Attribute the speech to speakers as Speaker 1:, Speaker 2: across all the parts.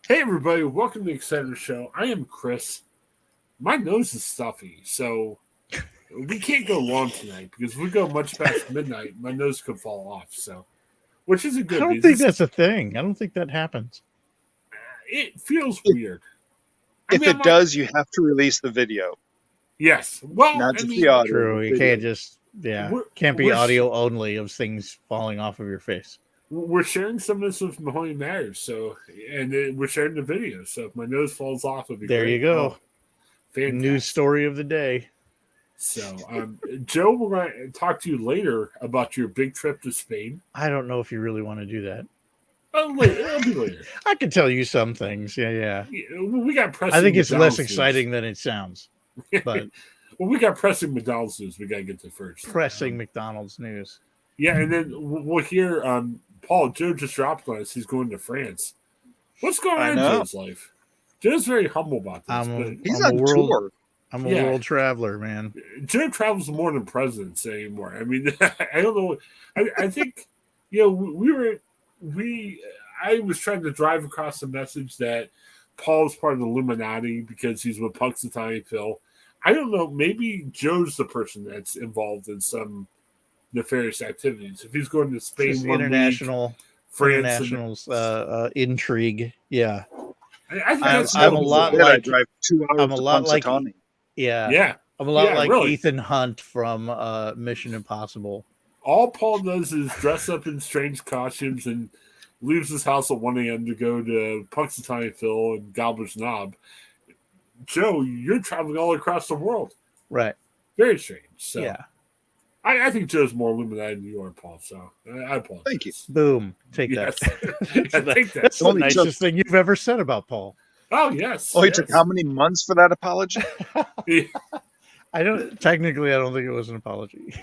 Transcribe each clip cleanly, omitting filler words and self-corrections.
Speaker 1: Hey everybody, welcome to the Excited Show. I am Chris. My nose is stuffy, so we can't go long tonight because if we go much past midnight, my nose could fall off. So, which isn't
Speaker 2: I
Speaker 1: good
Speaker 2: don't
Speaker 1: because
Speaker 2: think that's a thing. I don't think that happens.
Speaker 1: it feels
Speaker 3: If,
Speaker 1: weird.
Speaker 3: if
Speaker 1: I'm
Speaker 3: it
Speaker 1: not.
Speaker 3: does, you have to release the video,
Speaker 1: Yes. Well,
Speaker 3: not
Speaker 1: I
Speaker 3: just the
Speaker 1: mean,
Speaker 3: audio.
Speaker 2: True.
Speaker 3: The
Speaker 2: You
Speaker 3: video.
Speaker 2: can't just
Speaker 1: we're
Speaker 2: can't be
Speaker 1: we're
Speaker 2: audio only of things falling off of your face.
Speaker 1: we're sharing some of this with Mahoney Matters. So, we're sharing the video. So if my nose falls off, it'd be
Speaker 2: There you
Speaker 1: great.
Speaker 2: go.
Speaker 1: Oh,
Speaker 2: News
Speaker 1: fantastic.
Speaker 2: story of the day.
Speaker 1: So, Joe, we're going to talk to you later about your big trip to Spain.
Speaker 2: I don't know if you really want to do that.
Speaker 1: Later, it'll be later.
Speaker 2: I can tell you some things. Yeah.
Speaker 1: Yeah, we got pressing.
Speaker 2: I think it's less
Speaker 1: McDonald's
Speaker 2: exciting than it sounds. But
Speaker 1: well, we got pressing McDonald's news. We got to get to first.
Speaker 2: pressing McDonald's news.
Speaker 1: Yeah, and then we'll hear Paul. Joe just dropped on us. He's going to France. What's going on in Joe's life? Joe's very humble about this.
Speaker 3: He's
Speaker 2: I'm
Speaker 3: on
Speaker 2: a world,
Speaker 3: tour.
Speaker 2: I'm a world traveler, man.
Speaker 1: Joe travels more than presidents anymore. I mean, I don't know. I think I was trying to drive across the message that Paul's part of the Illuminati because he's with Punxsutawney Phil. I don't know. Maybe Joe's the person that's involved in some nefarious activities. If he's going to Spain,
Speaker 2: international intrigue. Yeah,
Speaker 1: I think
Speaker 2: I'm a lot like
Speaker 3: I drive 2 hours
Speaker 2: I'm a
Speaker 3: to
Speaker 2: lot like
Speaker 3: Punxsutawney.
Speaker 1: Yeah.
Speaker 2: I'm a lot like
Speaker 1: really.
Speaker 2: Ethan Hunt from Mission Impossible.
Speaker 1: All Paul does is dress up in strange costumes and leaves his house at 1 a.m. to go to Punxsutawney Phil and Gobbler's Knob. Joe, you're traveling all across the world.
Speaker 2: Right.
Speaker 1: Very strange. So
Speaker 2: yeah.
Speaker 1: I think Joe's more Illuminati than you are, Paul. So I apologize.
Speaker 3: Thank you.
Speaker 2: Take
Speaker 1: yes.
Speaker 2: that.
Speaker 1: Take that.
Speaker 2: That's the nicest thing you've ever said about Paul.
Speaker 1: Oh, yes.
Speaker 3: Oh, it took how many months for that apology?
Speaker 1: I
Speaker 2: don't think it was an apology.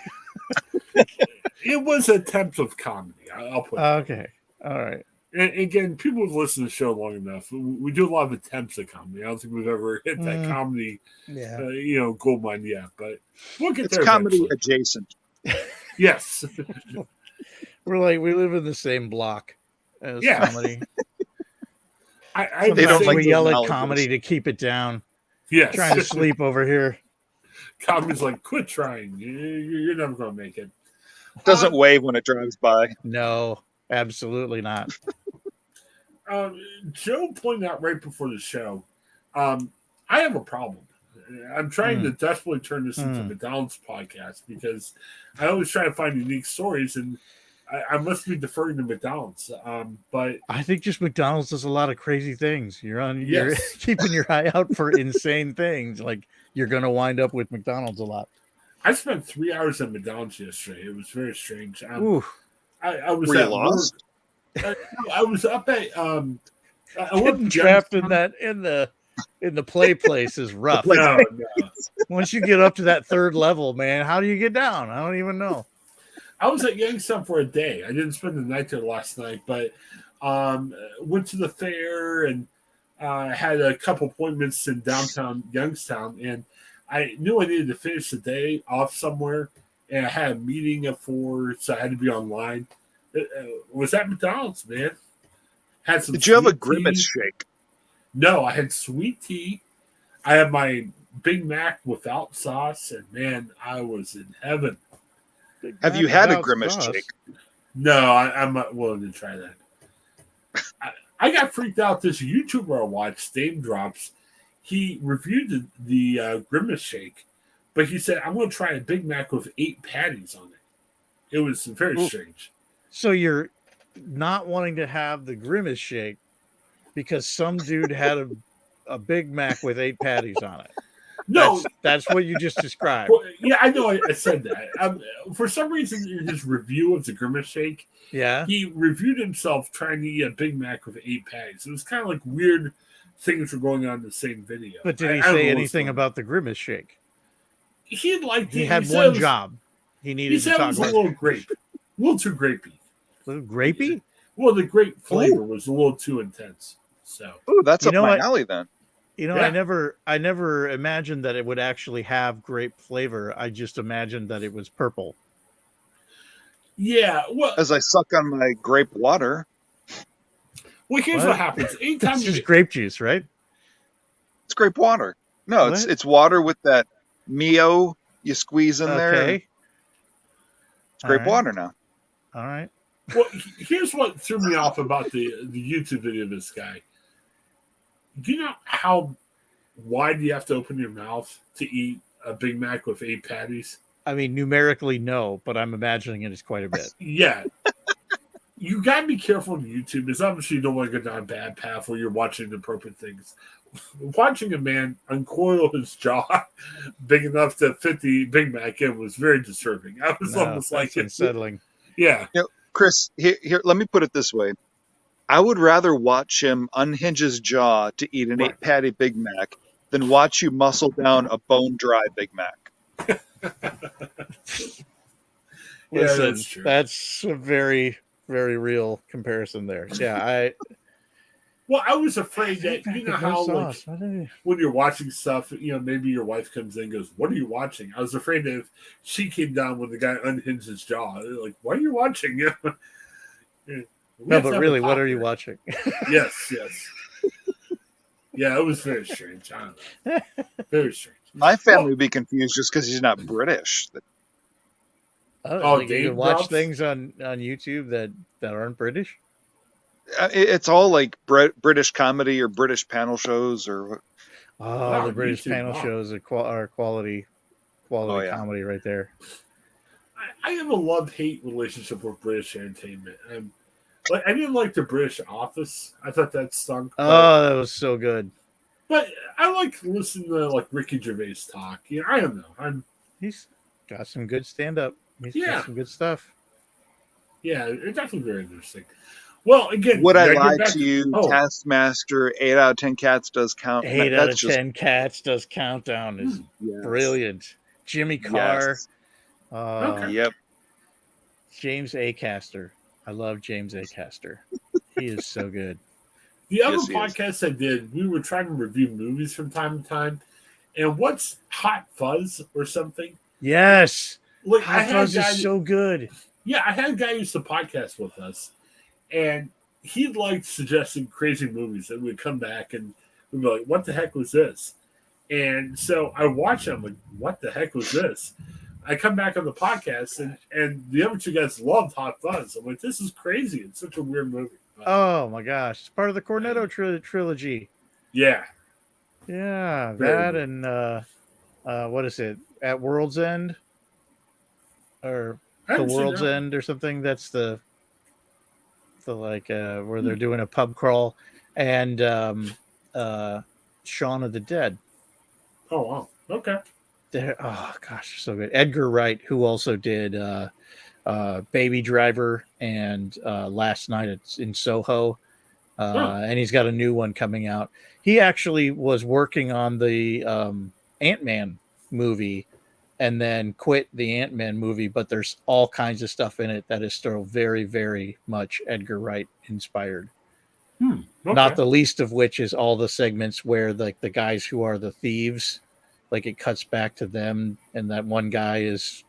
Speaker 1: It was an attempt of comedy. I'll put it.
Speaker 2: Okay. All right.
Speaker 1: And again, people have listened to the show long enough. We do a lot of attempts at comedy. I don't think we've ever hit that comedy, gold mine yet. But we'll get there.
Speaker 3: It's comedy
Speaker 1: eventually.
Speaker 3: adjacent.
Speaker 1: Yes.
Speaker 2: we live in the same block as comedy.
Speaker 1: They don't
Speaker 2: we yell at comedy to keep it down.
Speaker 1: Yes.
Speaker 2: Trying to sleep over here.
Speaker 1: Comedy's like, quit trying. You're never going to make it.
Speaker 3: Doesn't wave when it drives by.
Speaker 2: No, absolutely not.
Speaker 1: Joe pointed out right before the show, I have a problem. I'm trying to desperately turn this into a McDonald's podcast because I always try to find unique stories, and I must be deferring to McDonald's. But
Speaker 2: I think just McDonald's does a lot of crazy things. You're keeping your eye out for insane things. Like you're going to wind up with McDonald's a lot.
Speaker 1: I spent 3 hours at McDonald's yesterday. It was very strange. I was
Speaker 3: Were you lost?
Speaker 1: I was up at
Speaker 2: getting trapped in the play place is rough.
Speaker 1: No.
Speaker 2: Once you get up to that third level, man, how do you get down? I don't even know.
Speaker 1: I was at Youngstown for a day. I didn't spend the night there last night, but went to the fair and had a couple appointments in downtown Youngstown, and I knew I needed to finish the day off somewhere, and I had a meeting at 4, so I had to be online. Was at McDonald's, man. Had some.
Speaker 3: Did you have a Grimace shake?
Speaker 1: No, I had sweet tea. I had my Big Mac without sauce, and man, I was in heaven.
Speaker 3: Have you had a Grimace shake?
Speaker 1: No, I'm not willing to try that. I got freaked out. This YouTuber I watched, Dame Drops, he reviewed the Grimace shake, but he said, I'm going to try a Big Mac with 8 patties on it. It was very strange.
Speaker 2: So you're not wanting to have the Grimace shake because some dude had a Big Mac with 8 patties on it.
Speaker 1: No,
Speaker 2: that's what you just described.
Speaker 1: Well, yeah, I know. I said that. For some reason, in his review of the Grimace shake, he reviewed himself trying to eat a Big Mac with 8 patties. It was kind of like weird things were going on in the same video.
Speaker 2: But did he say anything about the Grimace shake?
Speaker 1: He liked it.
Speaker 2: He had one job. He needed to talk about.
Speaker 1: He said it was a little grape, a little too grapey.
Speaker 2: A little grapey?
Speaker 1: Well, the grape flavor was a little too intense. So,
Speaker 3: that's up my alley then.
Speaker 2: I never imagined that it would actually have grape flavor. I just imagined that it was purple.
Speaker 1: Yeah, well,
Speaker 3: as I suck on my grape water.
Speaker 1: Well, here's what happens. Anytime
Speaker 2: it's just grape juice, right?
Speaker 3: It's grape water. No, it's water with that Mio you squeeze in there.
Speaker 2: Okay.
Speaker 3: It's grape water now.
Speaker 2: All right.
Speaker 1: Well, here's what threw me off about the YouTube video of this guy. Do you know how wide you have to open your mouth to eat a Big Mac with 8 patties?
Speaker 2: I mean, numerically, no, but I'm imagining it is quite a bit.
Speaker 1: Yeah. You got to be careful on YouTube, because obviously you don't want to go down a bad path where you're watching inappropriate things. Watching a man uncoil his jaw big enough to fit the Big Mac in was very disturbing. I was almost like
Speaker 2: unsettling.
Speaker 1: Yeah.
Speaker 3: Chris, here, let me put it this way. I would rather watch him unhinge his jaw to eat an 8-patty Big Mac than watch you muscle down a bone-dry Big Mac.
Speaker 2: Listen, that's a very, very real comparison there. Yeah,
Speaker 1: Well, I was afraid that, you know how, like, when you're watching stuff, you know, maybe your wife comes in and goes, "What are you watching?" I was afraid that if she came down when the guy unhinged his jaw, like, "What are you watching?"
Speaker 2: No, but really, what are you watching?
Speaker 1: Yes. Yeah, it was very strange. I don't know. Very strange.
Speaker 3: My family would be confused just because he's not British.
Speaker 2: You can watch things on YouTube that aren't British?
Speaker 3: It's all like British comedy or British panel shows or.
Speaker 2: Oh, the British panel shows are quality comedy right there.
Speaker 1: I have a love-hate relationship with British entertainment. Like, I didn't like the British Office. I thought that stunk.
Speaker 2: Oh, that was so good.
Speaker 1: But I like listening to like Ricky Gervais talk. You know, I don't know.
Speaker 2: He's got some good stand-up. He's got some good stuff.
Speaker 1: Yeah, it's definitely very interesting. Well, again,
Speaker 3: would I lie to you? Taskmaster, 8 out of 10 cats does count.
Speaker 2: 8 out of 10 cats does countdown is brilliant. Jimmy Carr.
Speaker 3: Yep.
Speaker 2: James Acaster. I love James Acaster. He is so good.
Speaker 1: The other podcast I did, we were trying to review movies from time to time. And what's Hot Fuzz or something?
Speaker 2: Yes.
Speaker 1: Like,
Speaker 2: Hot Fuzz is so good.
Speaker 1: Yeah, I had a guy who used to podcast with us. And he liked suggesting crazy movies. And we'd come back and we'd be like, what the heck was this? And so I watched it. I'm like, what the heck was this? I come back on the podcast, and the other two guys loved Hot Fuzz. I'm like, this is crazy. It's such a weird movie.
Speaker 2: Oh, my gosh. It's part of the Cornetto trilogy.
Speaker 1: Yeah.
Speaker 2: Yeah. That and, what is it? At World's End? Or The World's End or something? That's the where they're doing a pub crawl. And Shaun of the Dead.
Speaker 1: Oh, wow. Okay.
Speaker 2: Oh gosh, so good. Edgar Wright, who also did Baby Driver and Last Night in Soho, and he's got a new one coming out. He actually was working on the Ant-Man movie and then quit the Ant-Man movie, but there's all kinds of stuff in it that is still very, very much Edgar Wright inspired.
Speaker 1: Okay.
Speaker 2: Not the least of which is all the segments where the guys who are the thieves, like it cuts back to them and that one guy is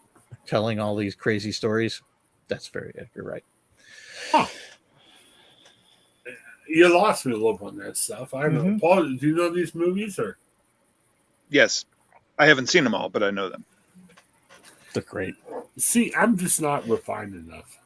Speaker 2: telling all these crazy stories. That's very Edgar Wright.
Speaker 1: Huh. You lost me a little on that stuff. I don't know. Paul, do you know these movies? Or?
Speaker 3: Yes. I haven't seen them all, but I know them.
Speaker 2: They're great.
Speaker 1: See, I'm just not refined enough.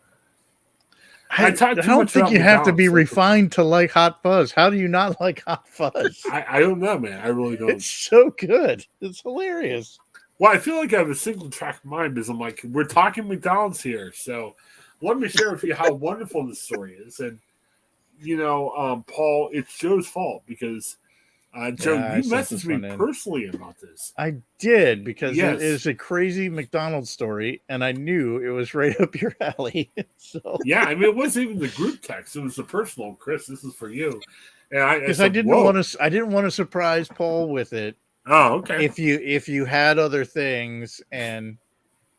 Speaker 2: I don't think you have to be refined to like Hot Fuzz. How do you not like Hot Fuzz?
Speaker 1: I don't know, man. I really don't.
Speaker 2: It's so good. It's hilarious.
Speaker 1: Well, I feel like I have a single track mind because I'm like, we're talking McDonald's here. So let me share with you how wonderful this story is. And, you know, Paul, it's Joe's fault because, Joe, you messaged me personally about this.
Speaker 2: I did because it is a crazy McDonald's story, and I knew it was right up your alley. So
Speaker 1: yeah, I mean, it wasn't even the group text; it was the personal. Chris, this is for you. And
Speaker 2: because I didn't want to surprise Paul with it.
Speaker 1: Oh, okay.
Speaker 2: If you had other things and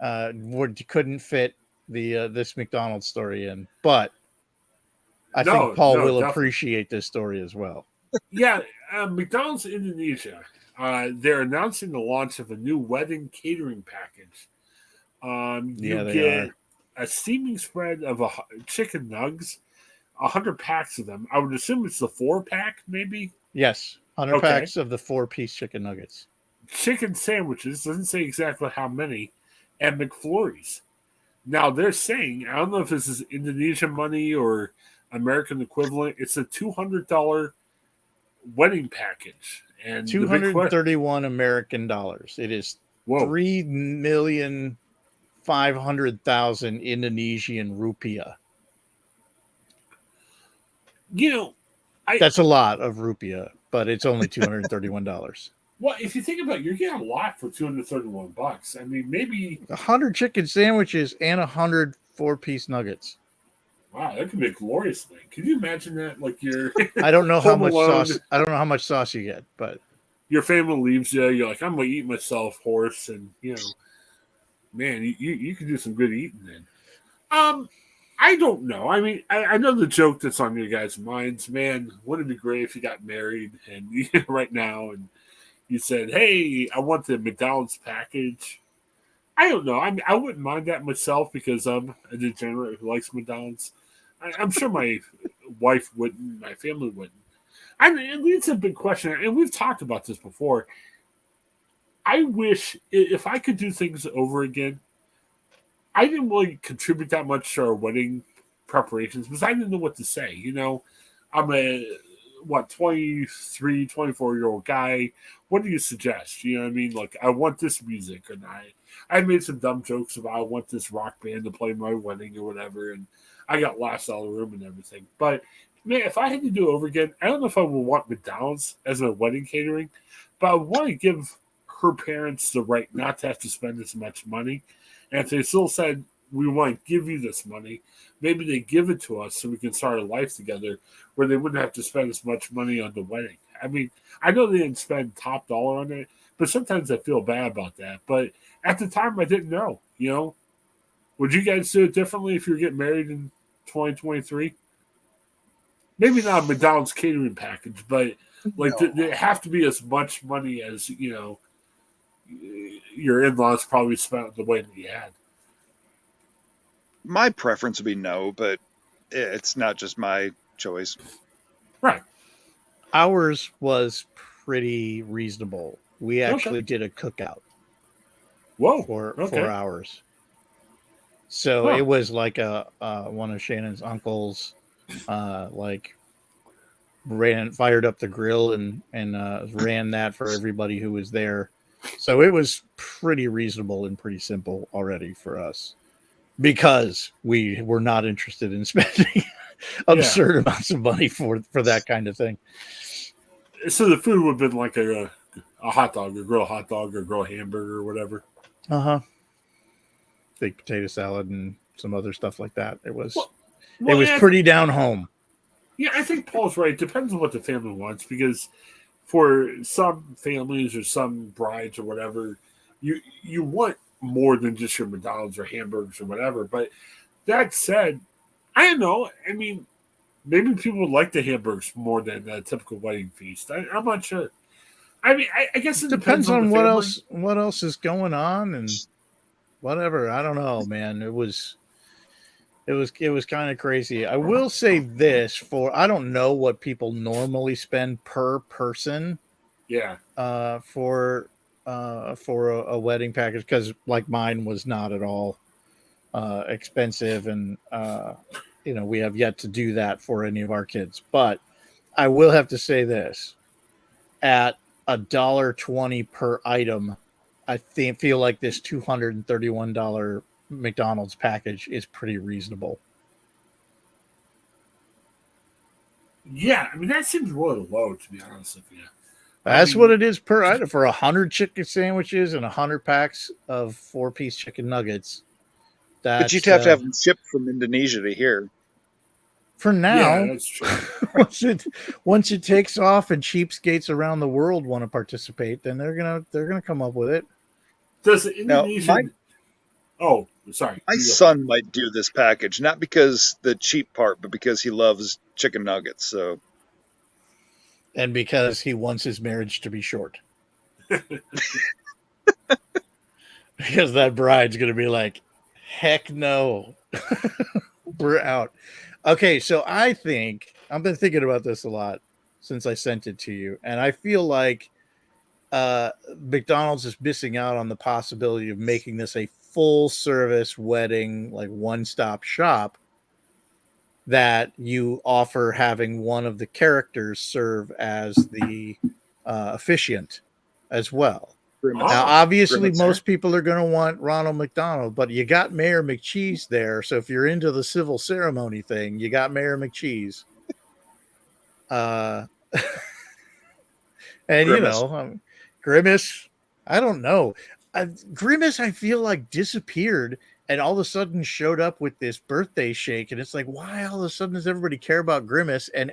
Speaker 2: couldn't fit the this McDonald's story in, but I think Paul will appreciate this story as well.
Speaker 1: Yeah, McDonald's Indonesia, they're announcing the launch of a new wedding catering package. You get a steaming spread of chicken nugs, 100 packs of them. I would assume it's the 4-pack, maybe.
Speaker 2: Yes, 100
Speaker 1: Okay.
Speaker 2: packs of the 4-piece chicken nuggets.
Speaker 1: Chicken sandwiches, doesn't say exactly how many, and McFlurries. Now they're saying, I don't know if this is Indonesian money or American equivalent, it's a $200 wedding package. And the big question,
Speaker 2: 231 American dollars. It is
Speaker 1: whoa,
Speaker 2: 3,500,000 Indonesian rupiah.
Speaker 1: you know,
Speaker 2: That's a lot of rupiah, but it's only $231.
Speaker 1: well, if you think about it, you're getting a lot for $231. I mean, maybe
Speaker 2: 100 chicken sandwiches and 100 4-piece nuggets.
Speaker 1: wow, that could be a glorious thing. Can you imagine that? Like you're
Speaker 2: I don't know how
Speaker 1: home
Speaker 2: much
Speaker 1: alone,
Speaker 2: sauce. I don't know how much sauce you get, but
Speaker 1: your family leaves you. You're like, I'm gonna eat myself, horse, and man, you could do some good eating then. I don't know. I mean, I know the joke that's on your guys' minds. Man, wouldn't it be great if you got married and right now and you said, "Hey, I want the McDonald's package." I don't know. I mean, I wouldn't mind that myself because I'm a degenerate who likes McDonald's. I'm sure my wife wouldn't, my family wouldn't. I mean, it's a big question, and we've talked about this before. I wish if I could do things over again. I didn't really contribute that much to our wedding preparations because I didn't know what to say. I'm a 23, 24-year-old guy. What do you suggest? You know what I mean? Like, I want this music, and I made some dumb jokes about I want this rock band to play my wedding or whatever, and I got laughs out of the room and everything. But man, if I had to do it over again, I don't know if I would want McDonald's as my wedding catering, but I would want to give her parents the right not to have to spend as much money. And if they still said, we want to give you this money, maybe they give it to us so we can start a life together where they wouldn't have to spend as much money on the wedding. I mean, I know they didn't spend top dollar on it, but sometimes I feel bad about that. But at the time, I didn't know. Would you guys do it differently if you were getting married in 2023? Maybe not a McDonald's catering package, but like
Speaker 3: No.
Speaker 1: there have to be as much money as your in-laws probably spent the way that you had.
Speaker 3: My preference would be no, but it's not just my choice.
Speaker 1: Right.
Speaker 2: ours was pretty reasonable. We actually
Speaker 1: Okay.
Speaker 2: did a cookout
Speaker 1: Whoa.
Speaker 2: for
Speaker 1: Okay.
Speaker 2: ours. So
Speaker 1: Huh.
Speaker 2: it was like one of Shannon's uncles, like fired up the grill and ran that for everybody who was there. So it was pretty reasonable and pretty simple already for us because we were not interested in spending absurd amounts of money for that kind of thing.
Speaker 1: So the food would have been like a hot dog, a grilled hot dog, or grilled hamburger, or whatever.
Speaker 2: Uh-huh. Baked potato salad and some other stuff like that. It was
Speaker 1: Well,
Speaker 2: pretty down home.
Speaker 1: Yeah, I think Paul's right. It depends on what the family wants because for some families or some brides or whatever, you want more than just your McDonald's or hamburgers or whatever. But that said, I don't know. I mean, maybe people would like the hamburgers more than a typical wedding feast. I'm not sure. I mean, I guess it
Speaker 2: Depends
Speaker 1: on
Speaker 2: on
Speaker 1: the family.
Speaker 2: what else is going on and whatever. I don't know, man. It was kind of crazy. I will say this I don't know what people normally spend per person
Speaker 1: Yeah.
Speaker 2: For a wedding package because like mine was not at all expensive and we have yet to do that for any of our kids. But I will have to say this: at $1.20 per item, I feel like this $231 McDonald's package is pretty reasonable.
Speaker 1: Yeah, I mean that seems really low to be honest with you.
Speaker 2: That's what it is per item for 100 chicken sandwiches and 100 packs of 4-piece chicken nuggets.
Speaker 3: But you'd have to have them shipped from Indonesia to here.
Speaker 2: For now,
Speaker 1: yeah, that's true.
Speaker 2: once it takes off and cheapskates around the world want to participate, then they're gonna come up with it.
Speaker 1: Does the Indonesian? Oh, sorry.
Speaker 3: My son might do this package, not because the cheap part, but because he loves chicken nuggets. So,
Speaker 2: and because he wants his marriage to be short, because that bride's gonna be like, heck no, we're out. Okay, so I think I've been thinking about this a lot since I sent it to you, and I feel like McDonald's is missing out on the possibility of making this a full service wedding, like one stop shop that you offer having one of the characters serve as the officiant as well. Now,
Speaker 3: Grimace.
Speaker 1: Oh,
Speaker 2: obviously,
Speaker 3: Grimace.
Speaker 2: most people are going to want Ronald McDonald, but you got Mayor McCheese there. So if you're into the civil ceremony thing, you got Mayor McCheese. Uh, and,
Speaker 3: Grimace.
Speaker 2: Grimace, I don't know. Grimace, I feel like disappeared and all of a sudden showed up with this birthday shake. And it's like, why all of a sudden does everybody care about Grimace? And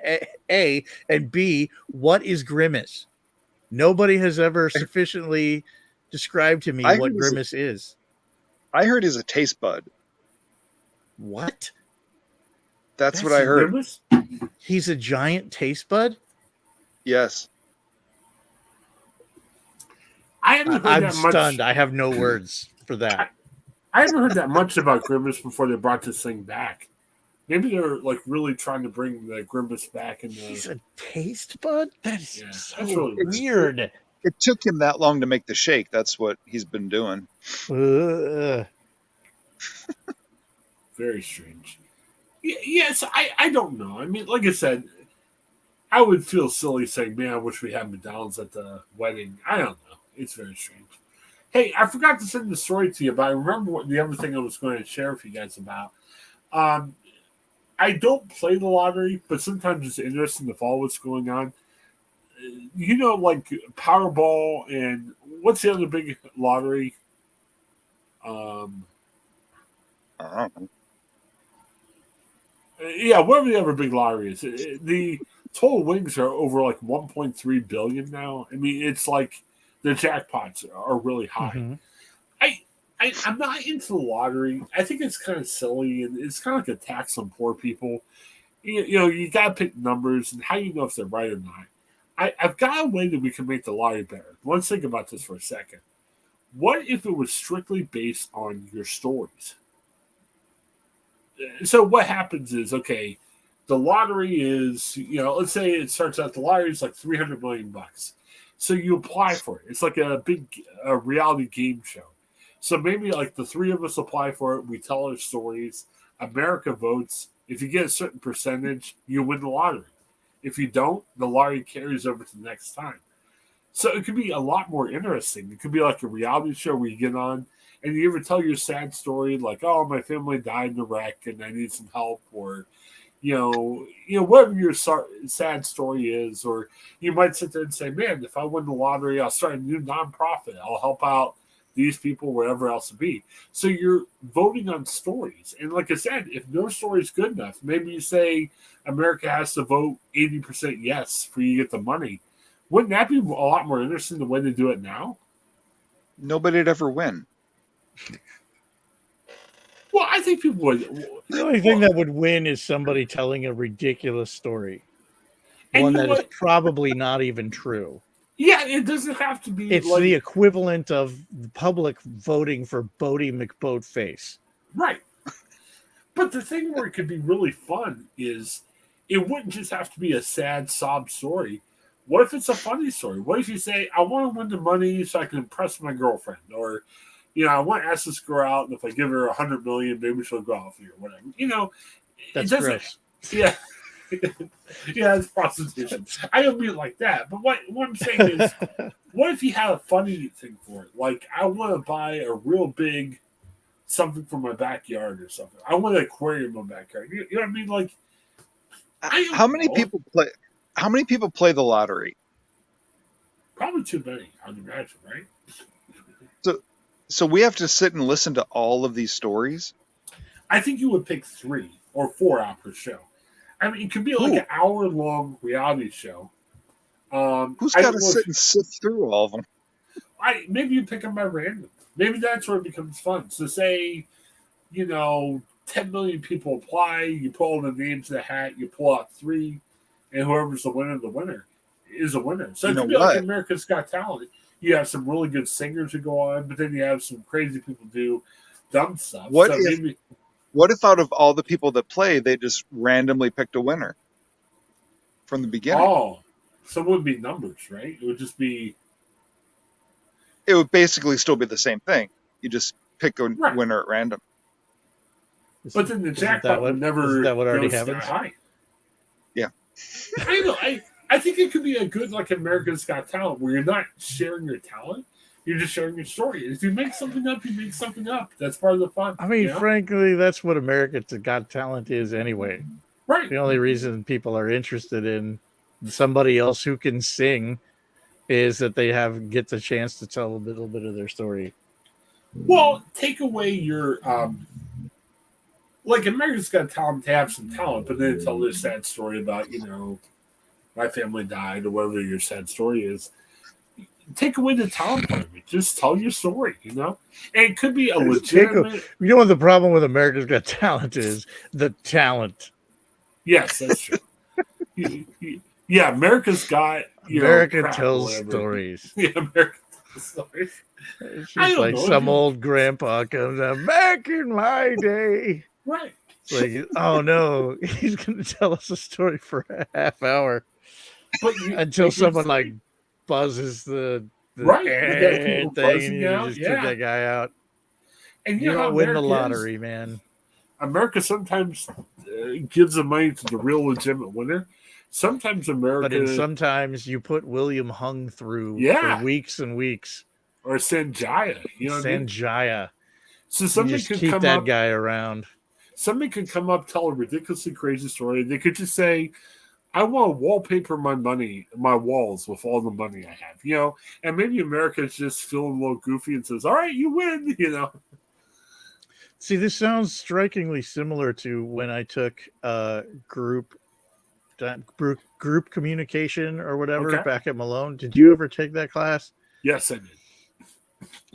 Speaker 2: A and B, what is Grimace? Nobody has ever sufficiently described to me
Speaker 3: I
Speaker 2: what
Speaker 3: heard
Speaker 2: Grimace is.
Speaker 3: I heard he's a taste bud.
Speaker 2: What?
Speaker 3: That's what I heard.
Speaker 1: Grimace?
Speaker 2: He's a giant taste bud?
Speaker 3: Yes.
Speaker 1: I haven't heard
Speaker 2: I'm
Speaker 1: that much.
Speaker 2: stunned. I have no words for that.
Speaker 1: I haven't heard that much about Grimace before they brought this thing back. Maybe they're like really trying to bring the Grimace back.
Speaker 2: He's a taste bud? That is
Speaker 1: that's
Speaker 2: so
Speaker 1: really
Speaker 2: weird.
Speaker 3: It took him that long to make the shake. That's what he's been doing.
Speaker 1: Very strange. Yes, I don't know. I mean, like I said, I would feel silly saying, man, I wish we had McDonald's at the wedding. I don't know. It's very strange. Hey, I forgot to send the story to you, but I remember what the other thing I was going to share with you guys about. I don't play the lottery, but sometimes it's interesting to follow what's going on. Like Powerball and what's the other big lottery?
Speaker 3: I don't know.
Speaker 1: Yeah, whatever the other big lottery is. The total winnings are over like 1.3 billion now. I mean, it's like the jackpots are really high.
Speaker 2: Mm-hmm.
Speaker 1: I'm not into the lottery. I think it's kind of silly and it's kind of like a tax on poor people. You got to pick numbers and how you know if they're right or not. I've got a way that we can make the lottery better. Let's think about this for a second. What if it was strictly based on your stories? So what happens is, okay, the lottery is, let's say it starts out, the lottery is like $300 million. So you apply for it. It's like a big reality game show. So maybe like the three of us apply for it. We tell our stories. America votes. If you get a certain percentage, you win the lottery. If you don't, the lottery carries over to the next time. So it could be a lot more interesting. It could be like a reality show where you get on and you ever tell your sad story, like, oh, my family died in a wreck and I need some help, or, whatever your sad story is, or you might sit there and say, man, if I win the lottery, I'll start a new nonprofit. I'll help out these people, wherever else it be. So you're voting on stories. And like I said, if no story is good enough, maybe you say America has to vote 80% yes for you to get the money. Wouldn't that be a lot more interesting the way they do it now?
Speaker 3: Nobody'd ever win.
Speaker 1: Well, I think people would.
Speaker 2: The only thing that would win is somebody telling a ridiculous story. One that is probably not even true.
Speaker 1: Yeah, it doesn't have to be.
Speaker 2: It's like the equivalent of the public voting for Bodie McBoatface.
Speaker 1: Right. But the thing where it could be really fun is it wouldn't just have to be a sad sob story. What if it's a funny story? What if you say, I want to win the money so I can impress my girlfriend? Or, I want to ask this girl out, and if I give her $100 million, maybe she'll go out for you or whatever.
Speaker 2: That's gross.
Speaker 1: Yeah. Yeah, it's prostitution. I don't mean it like that. But what I'm saying is, what if you had a funny thing for it? Like, I want to buy a real big something for my backyard or something. I want an aquarium in my backyard. You know what I mean? Like,
Speaker 3: how many people play? How many people play the lottery?
Speaker 1: Probably too many, I'd imagine, right?
Speaker 3: So we have to sit and listen to all of these stories?
Speaker 1: I think you would pick 3 or 4 out per show. I mean, it could be like an hour-long reality show.
Speaker 3: Who's got to sit and sift through all of them?
Speaker 1: Maybe you pick them by random. Maybe that's where it becomes fun. So say, 10 million people apply, you pull all the names in the hat, you pull out 3, and whoever's the winner is a winner. So it could be like America's Got Talent. You have some really good singers who go on, but then you have some crazy people do dumb stuff.
Speaker 3: What if out of all the people that play, they just randomly picked a winner from the beginning?
Speaker 1: Oh, so it wouldn't be numbers, right? It would just be
Speaker 3: It would basically still be the same thing. You just pick a
Speaker 1: right.
Speaker 3: winner at random.
Speaker 1: But then the jackpot would
Speaker 2: isn't
Speaker 1: never
Speaker 2: that what already
Speaker 1: go sky
Speaker 2: happens?
Speaker 1: high.
Speaker 3: Yeah.
Speaker 1: I know. I think it could be a good like America's Got Talent where you're not sharing your talent, you're just sharing your story. If you make something up, you make something up. That's part of the fun.
Speaker 2: I mean,
Speaker 1: you know?
Speaker 2: frankly, that's what America's Got Talent is anyway.
Speaker 1: Right.
Speaker 2: The only reason people are interested in somebody else who can sing is that they get the chance to tell a little bit of their story.
Speaker 1: Well, take away your like America's Got Talent to have some talent, but then tell this sad story about my family died or whatever your sad story is. Take away the talent part of it. Just tell your story, And it could be a legitimate.
Speaker 2: You know what the problem with America's Got Talent is? The talent.
Speaker 1: Yes, that's true. Yeah, America's got
Speaker 2: America tells stories.
Speaker 1: Yeah, America tells stories.
Speaker 2: It's just like some old grandpa comes out back in my day.
Speaker 1: Right.
Speaker 2: It's like, oh no, he's going to tell us a story for a half hour until someone like buzzes the
Speaker 1: right
Speaker 2: thing, and you
Speaker 1: out.
Speaker 2: just took that guy out.
Speaker 1: And
Speaker 2: you don't win the lottery, man.
Speaker 1: America sometimes gives the money to the real legitimate winner. Sometimes
Speaker 2: sometimes you put William Hung through for weeks and weeks,
Speaker 1: or Sanjaya.
Speaker 2: Sanjaya.
Speaker 1: So somebody
Speaker 2: could
Speaker 1: keep
Speaker 2: that guy around.
Speaker 1: Somebody could come up, tell a ridiculously crazy story. They could just say, I want to wallpaper my walls with all the money I have, and maybe America's just feeling a little goofy and says, all right, you win,
Speaker 2: See, this sounds strikingly similar to when I took group communication or whatever back at Malone. Did you ever take that class?
Speaker 1: Yes, I did.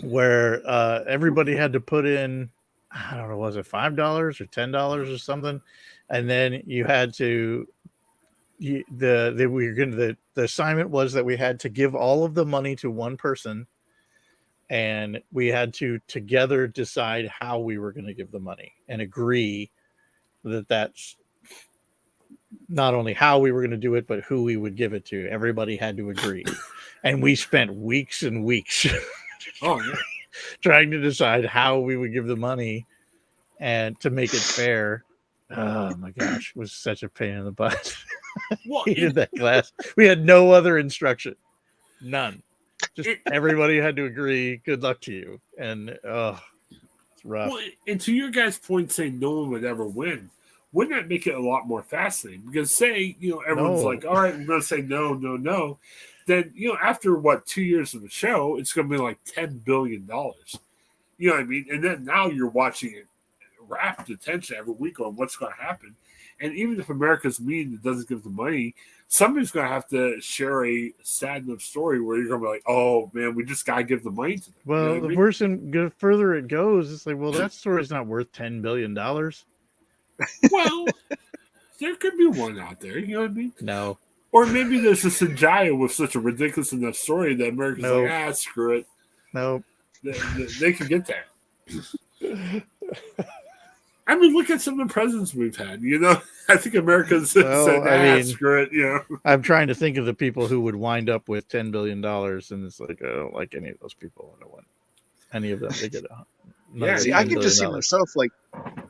Speaker 2: Where everybody had to put in, I don't know, was it $5 or $10 or something? And then you had to, the assignment was that we had to give all of the money to one person, and we had to together decide how we were going to give the money and agree that that's not only how we were going to do it, but who we would give it to. Everybody had to agree. And we spent weeks and weeks trying to decide how we would give the money and to make it fair. Oh my gosh, it was such a pain in the butt. Hated that class. We had no other instruction. None. Just everybody had to agree. Good luck to you. And it's rough.
Speaker 1: Well, and to your guys' point saying no one would ever win, wouldn't that make it a lot more fascinating? Because say, everyone's like, all right, we're going to say no, no, no. Then, after 2 years of the show, it's going to be like $10 billion. You know what I mean? And then now you're watching it rapt attention every week on what's going to happen. And even if America's mean and doesn't give the money, somebody's going to have to share a sad enough story where you're going to be like, oh, man, we just got to give the money to them.
Speaker 2: Well, the worse and the further it goes, it's like, well, that story's not worth $10 billion.
Speaker 1: Well, there could be one out there. You know what I mean?
Speaker 2: No.
Speaker 1: Or maybe there's a Sanjaya with such a ridiculous enough story that America's like, screw it.
Speaker 2: Nope.
Speaker 1: They can get that. I mean, look at some of the presidents we've had. I think America's said, screw it.
Speaker 2: I'm trying to think of the people who would wind up with $10 billion, and it's like, I don't like any of those people. I don't want any of them to get
Speaker 3: see, I can just see myself like,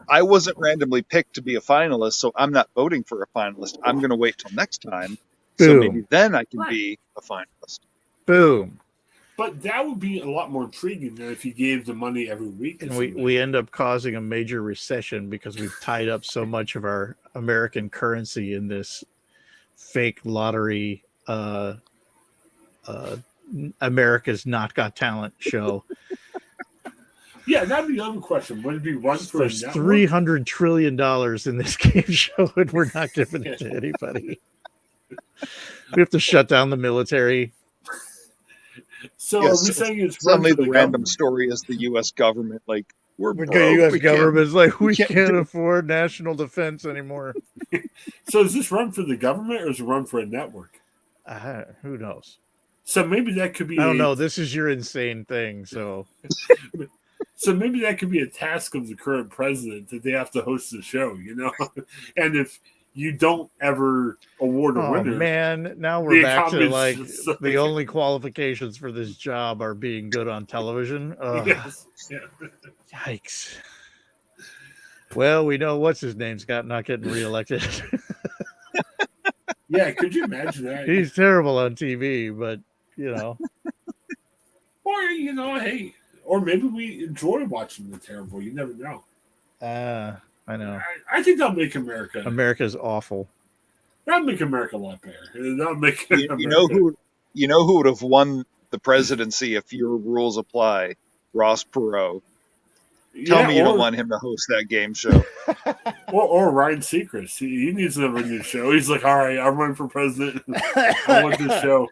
Speaker 3: I wasn't randomly picked to be a finalist, so I'm not voting for a finalist. I'm going to wait till next time, so maybe then I can be a finalist.
Speaker 2: Boom.
Speaker 1: But that would be a lot more intriguing than if you gave the money every week.
Speaker 2: And we end up causing a major recession because we've tied up so much of our American currency in this fake lottery, America's Not Got Talent show.
Speaker 1: Yeah, that'd be the other question. Would it be run for
Speaker 2: There's $300 trillion in this game show, and we're not giving it to anybody. We have to shut down the military.
Speaker 1: So are we saying it's
Speaker 3: suddenly the random story is the U.S. government like we're broke,
Speaker 2: U.S. government's like we can't afford national defense anymore.
Speaker 1: So is this run for the government or is it run for a network?
Speaker 2: Who knows?
Speaker 1: So maybe that could be.
Speaker 2: I don't know. This is your insane thing. So
Speaker 1: So maybe that could be a task of the current president that they have to host the show, and if you don't ever award a
Speaker 2: Oh
Speaker 1: winner,
Speaker 2: man, now we're
Speaker 1: the
Speaker 2: back to
Speaker 1: economy's
Speaker 2: like
Speaker 1: just
Speaker 2: the only qualifications for this job are being good on television. Ugh,
Speaker 1: yes, yeah.
Speaker 2: yikes. Well, we know what's his name's not getting reelected.
Speaker 1: Yeah, could you imagine that?
Speaker 2: He's terrible on TV, but you know,
Speaker 1: Or hey, or maybe we enjoy watching the terrible. You never know.
Speaker 2: I know
Speaker 1: I think that'll make America.
Speaker 2: America's awful.
Speaker 1: That'll make America a lot better. That'll make
Speaker 3: You know who would have won the presidency if your rules apply? Ross Perot. Tell me you don't want him to host that game show.
Speaker 1: Or Ryan Seacrest. He needs to have a new show. He's like, all right, I'm running for president. I want this show.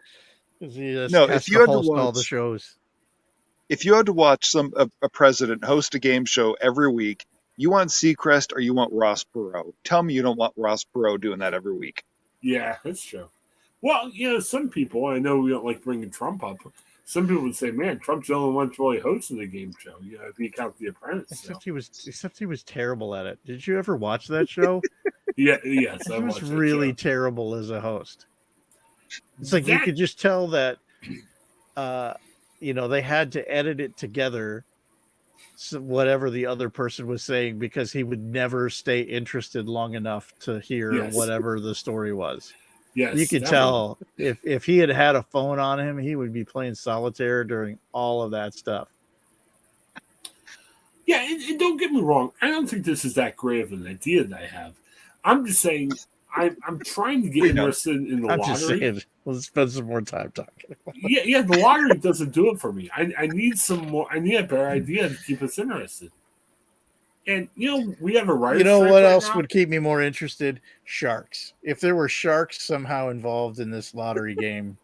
Speaker 2: No, if you had to watch all the shows,
Speaker 3: if you had to watch a president host a game show every week, you want Seacrest or you want Ross Perot? Tell me you don't want Ross Perot doing that every week.
Speaker 1: Yeah, that's true. Well, some people, I know we don't like bringing Trump up. Some people would say, "Man, Trump's the only one really hosting the game show." If you count The Apprentice.
Speaker 2: Except he was terrible at it. Did you ever watch that show?
Speaker 1: Yes,
Speaker 2: he was really terrible as a host. It's like you could just tell that, they had to edit it together, so whatever the other person was saying, because he would never stay interested long enough to hear whatever the story was.
Speaker 1: Yes,
Speaker 2: you could tell if he had a phone on him, he would be playing solitaire during all of that stuff.
Speaker 1: Yeah, and don't get me wrong. I don't think this is that great of an idea that I have. I'm just saying I'm trying to get interested in the lottery.
Speaker 2: Just saying, let's spend some more time talking about
Speaker 1: it. Yeah, the lottery doesn't do it for me. I need some more. I need a better idea to keep us interested. And, we have a writer.
Speaker 2: You know what else would keep me more interested? Sharks. If there were sharks somehow involved in this lottery game,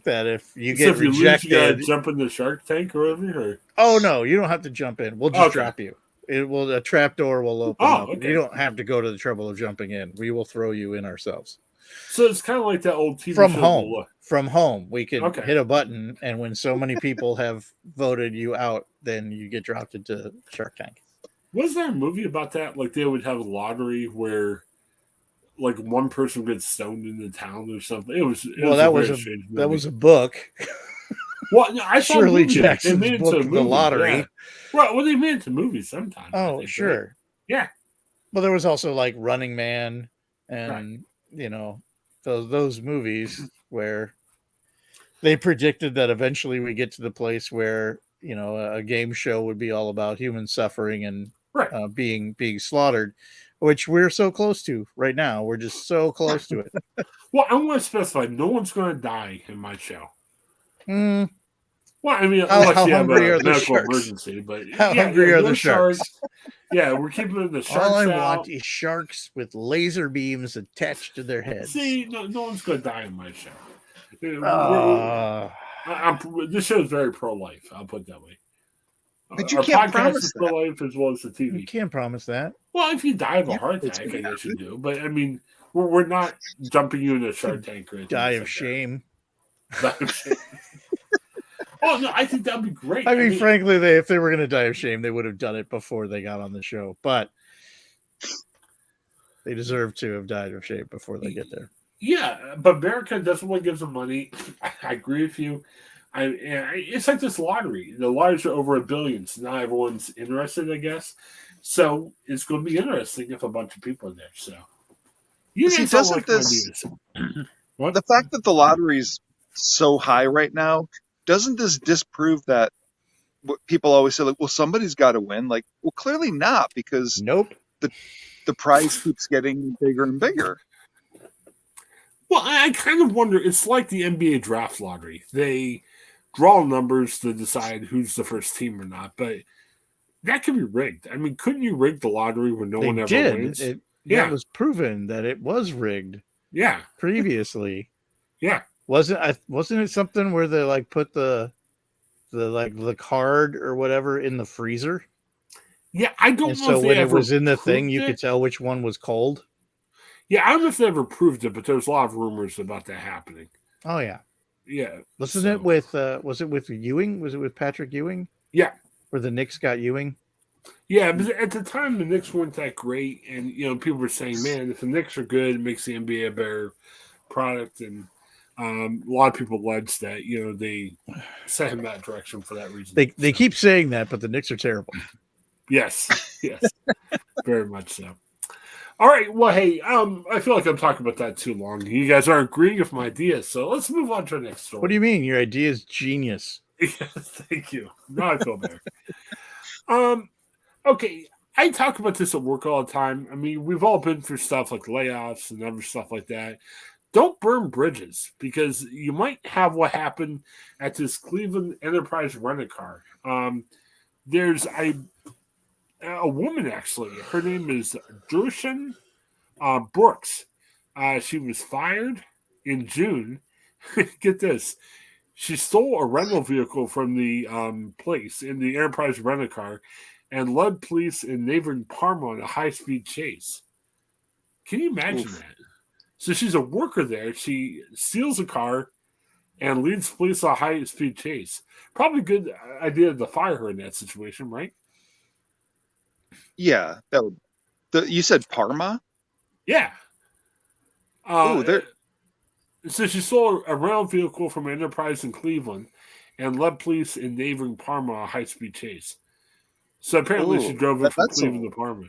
Speaker 2: that if you get rejected, you
Speaker 1: gotta jump in the shark tank or whatever.
Speaker 2: Oh no, you don't have to jump in. We'll just drop you. A trap door will open up. Okay. You don't have to go to the trouble of jumping in. We will throw you in ourselves.
Speaker 1: So it's kind of like that old TV
Speaker 2: From
Speaker 1: show.
Speaker 2: Home. From home, we can hit a button, and when so many people have voted you out, then you get dropped into Shark Tank.
Speaker 1: Was there a movie about that? Like they would have a lottery where, like, one person gets stoned in the town or something. That
Speaker 2: was a book.
Speaker 1: Well, I saw
Speaker 2: Shirley Jackson's book, The Lottery.
Speaker 1: Yeah. Well, they made it to movies sometimes.
Speaker 2: Oh, sure. Right?
Speaker 1: Yeah.
Speaker 2: Well, there was also like Running Man, and those movies where they predicted that eventually we get to the place where a game show would be all about human suffering and being slaughtered, which we're so close to right now. We're just so close to it.
Speaker 1: Well, I want to specify, no one's going to die in my show.
Speaker 2: Well,
Speaker 1: I mean,
Speaker 2: how
Speaker 1: hungry
Speaker 2: are the
Speaker 1: medical
Speaker 2: sharks?
Speaker 1: Emergency, but
Speaker 2: how hungry are the sharks?
Speaker 1: Yeah, we're keeping the sharks.
Speaker 2: All I want is sharks with laser beams attached to their heads.
Speaker 1: See, no one's going to die in my show. This show is very pro-life. I'll put it that way.
Speaker 3: But you can't promise
Speaker 1: that. Pro-life as well as the TV.
Speaker 2: You can't promise that.
Speaker 1: Well, if you die of a heart attack, I guess you do. But I mean, we're not dumping you in a shark tank or anything.
Speaker 2: Die of shame.
Speaker 1: Die of shame. Oh no, I think that'd be great.
Speaker 2: I mean, frankly, if they were going to die of shame, they would have done it before they got on the show. But they deserve to have died of shame before they get there.
Speaker 1: Yeah, but America doesn't want to give them money. I agree with you. It's like this lottery. The lotteries are over $1 billion, so now everyone's interested, I guess. So it's going to be interesting if a bunch of people are there. So
Speaker 3: doesn't this? What? The fact that the lottery's so high right now, doesn't this disprove that what people always say, like, well, somebody's got to win? Like, well, clearly not, because the prize keeps getting bigger and bigger.
Speaker 1: Well, I kind of wonder. It's like the NBA draft lottery. They draw numbers to decide who's the first team or not, but that could be rigged. I mean, couldn't you rig the lottery when no one ever wins?
Speaker 2: It was proven that it was rigged.
Speaker 1: Yeah,
Speaker 2: previously.
Speaker 1: Yeah,
Speaker 2: wasn't it something where they like put the card or whatever in the freezer?
Speaker 1: Yeah, I don't know.
Speaker 2: So when it was in the thing, you could tell which one was cold.
Speaker 1: Yeah, I don't know if they ever proved it, but there's a lot of rumors about that happening.
Speaker 2: Oh yeah.
Speaker 1: Yeah.
Speaker 2: Was it with Ewing? Was it with Patrick Ewing?
Speaker 1: Yeah.
Speaker 2: where the Knicks got Ewing.
Speaker 1: Yeah, but at the time the Knicks weren't that great, and people were saying, "Man, if the Knicks are good, it makes the NBA a better product." And a lot of people alleged that they set him that direction for that reason.
Speaker 2: They keep saying that, but the Knicks are terrible.
Speaker 1: Yes, very much so. All right, well, hey, I feel like I'm talking about that too long. You guys aren't agreeing with my ideas, so let's move on to the next story.
Speaker 2: What do you mean? Your idea is genius.
Speaker 1: Yes, thank you. Now I feel better. Okay, I talk about this at work all the time. I mean, we've all been through stuff like layoffs and other stuff like that. Don't burn bridges, because you might have what happened at this Cleveland Enterprise rent-a-car. There's a woman, actually. Her name is Dershan Brooks. She was fired in June. Get this. She stole a rental vehicle from the place in the Enterprise rent-a-car and led police in neighboring Parma on a high-speed chase. Can you imagine that? So she's a worker there. She steals a car and leads police on a high-speed chase. Probably a good idea to fire her in that situation, right?
Speaker 3: Yeah, you said Parma?
Speaker 1: Yeah.
Speaker 3: There.
Speaker 1: So she stole a rental vehicle from an Enterprise in Cleveland and led police in neighboring Parma on a high-speed chase. So apparently she drove it from Cleveland to Parma.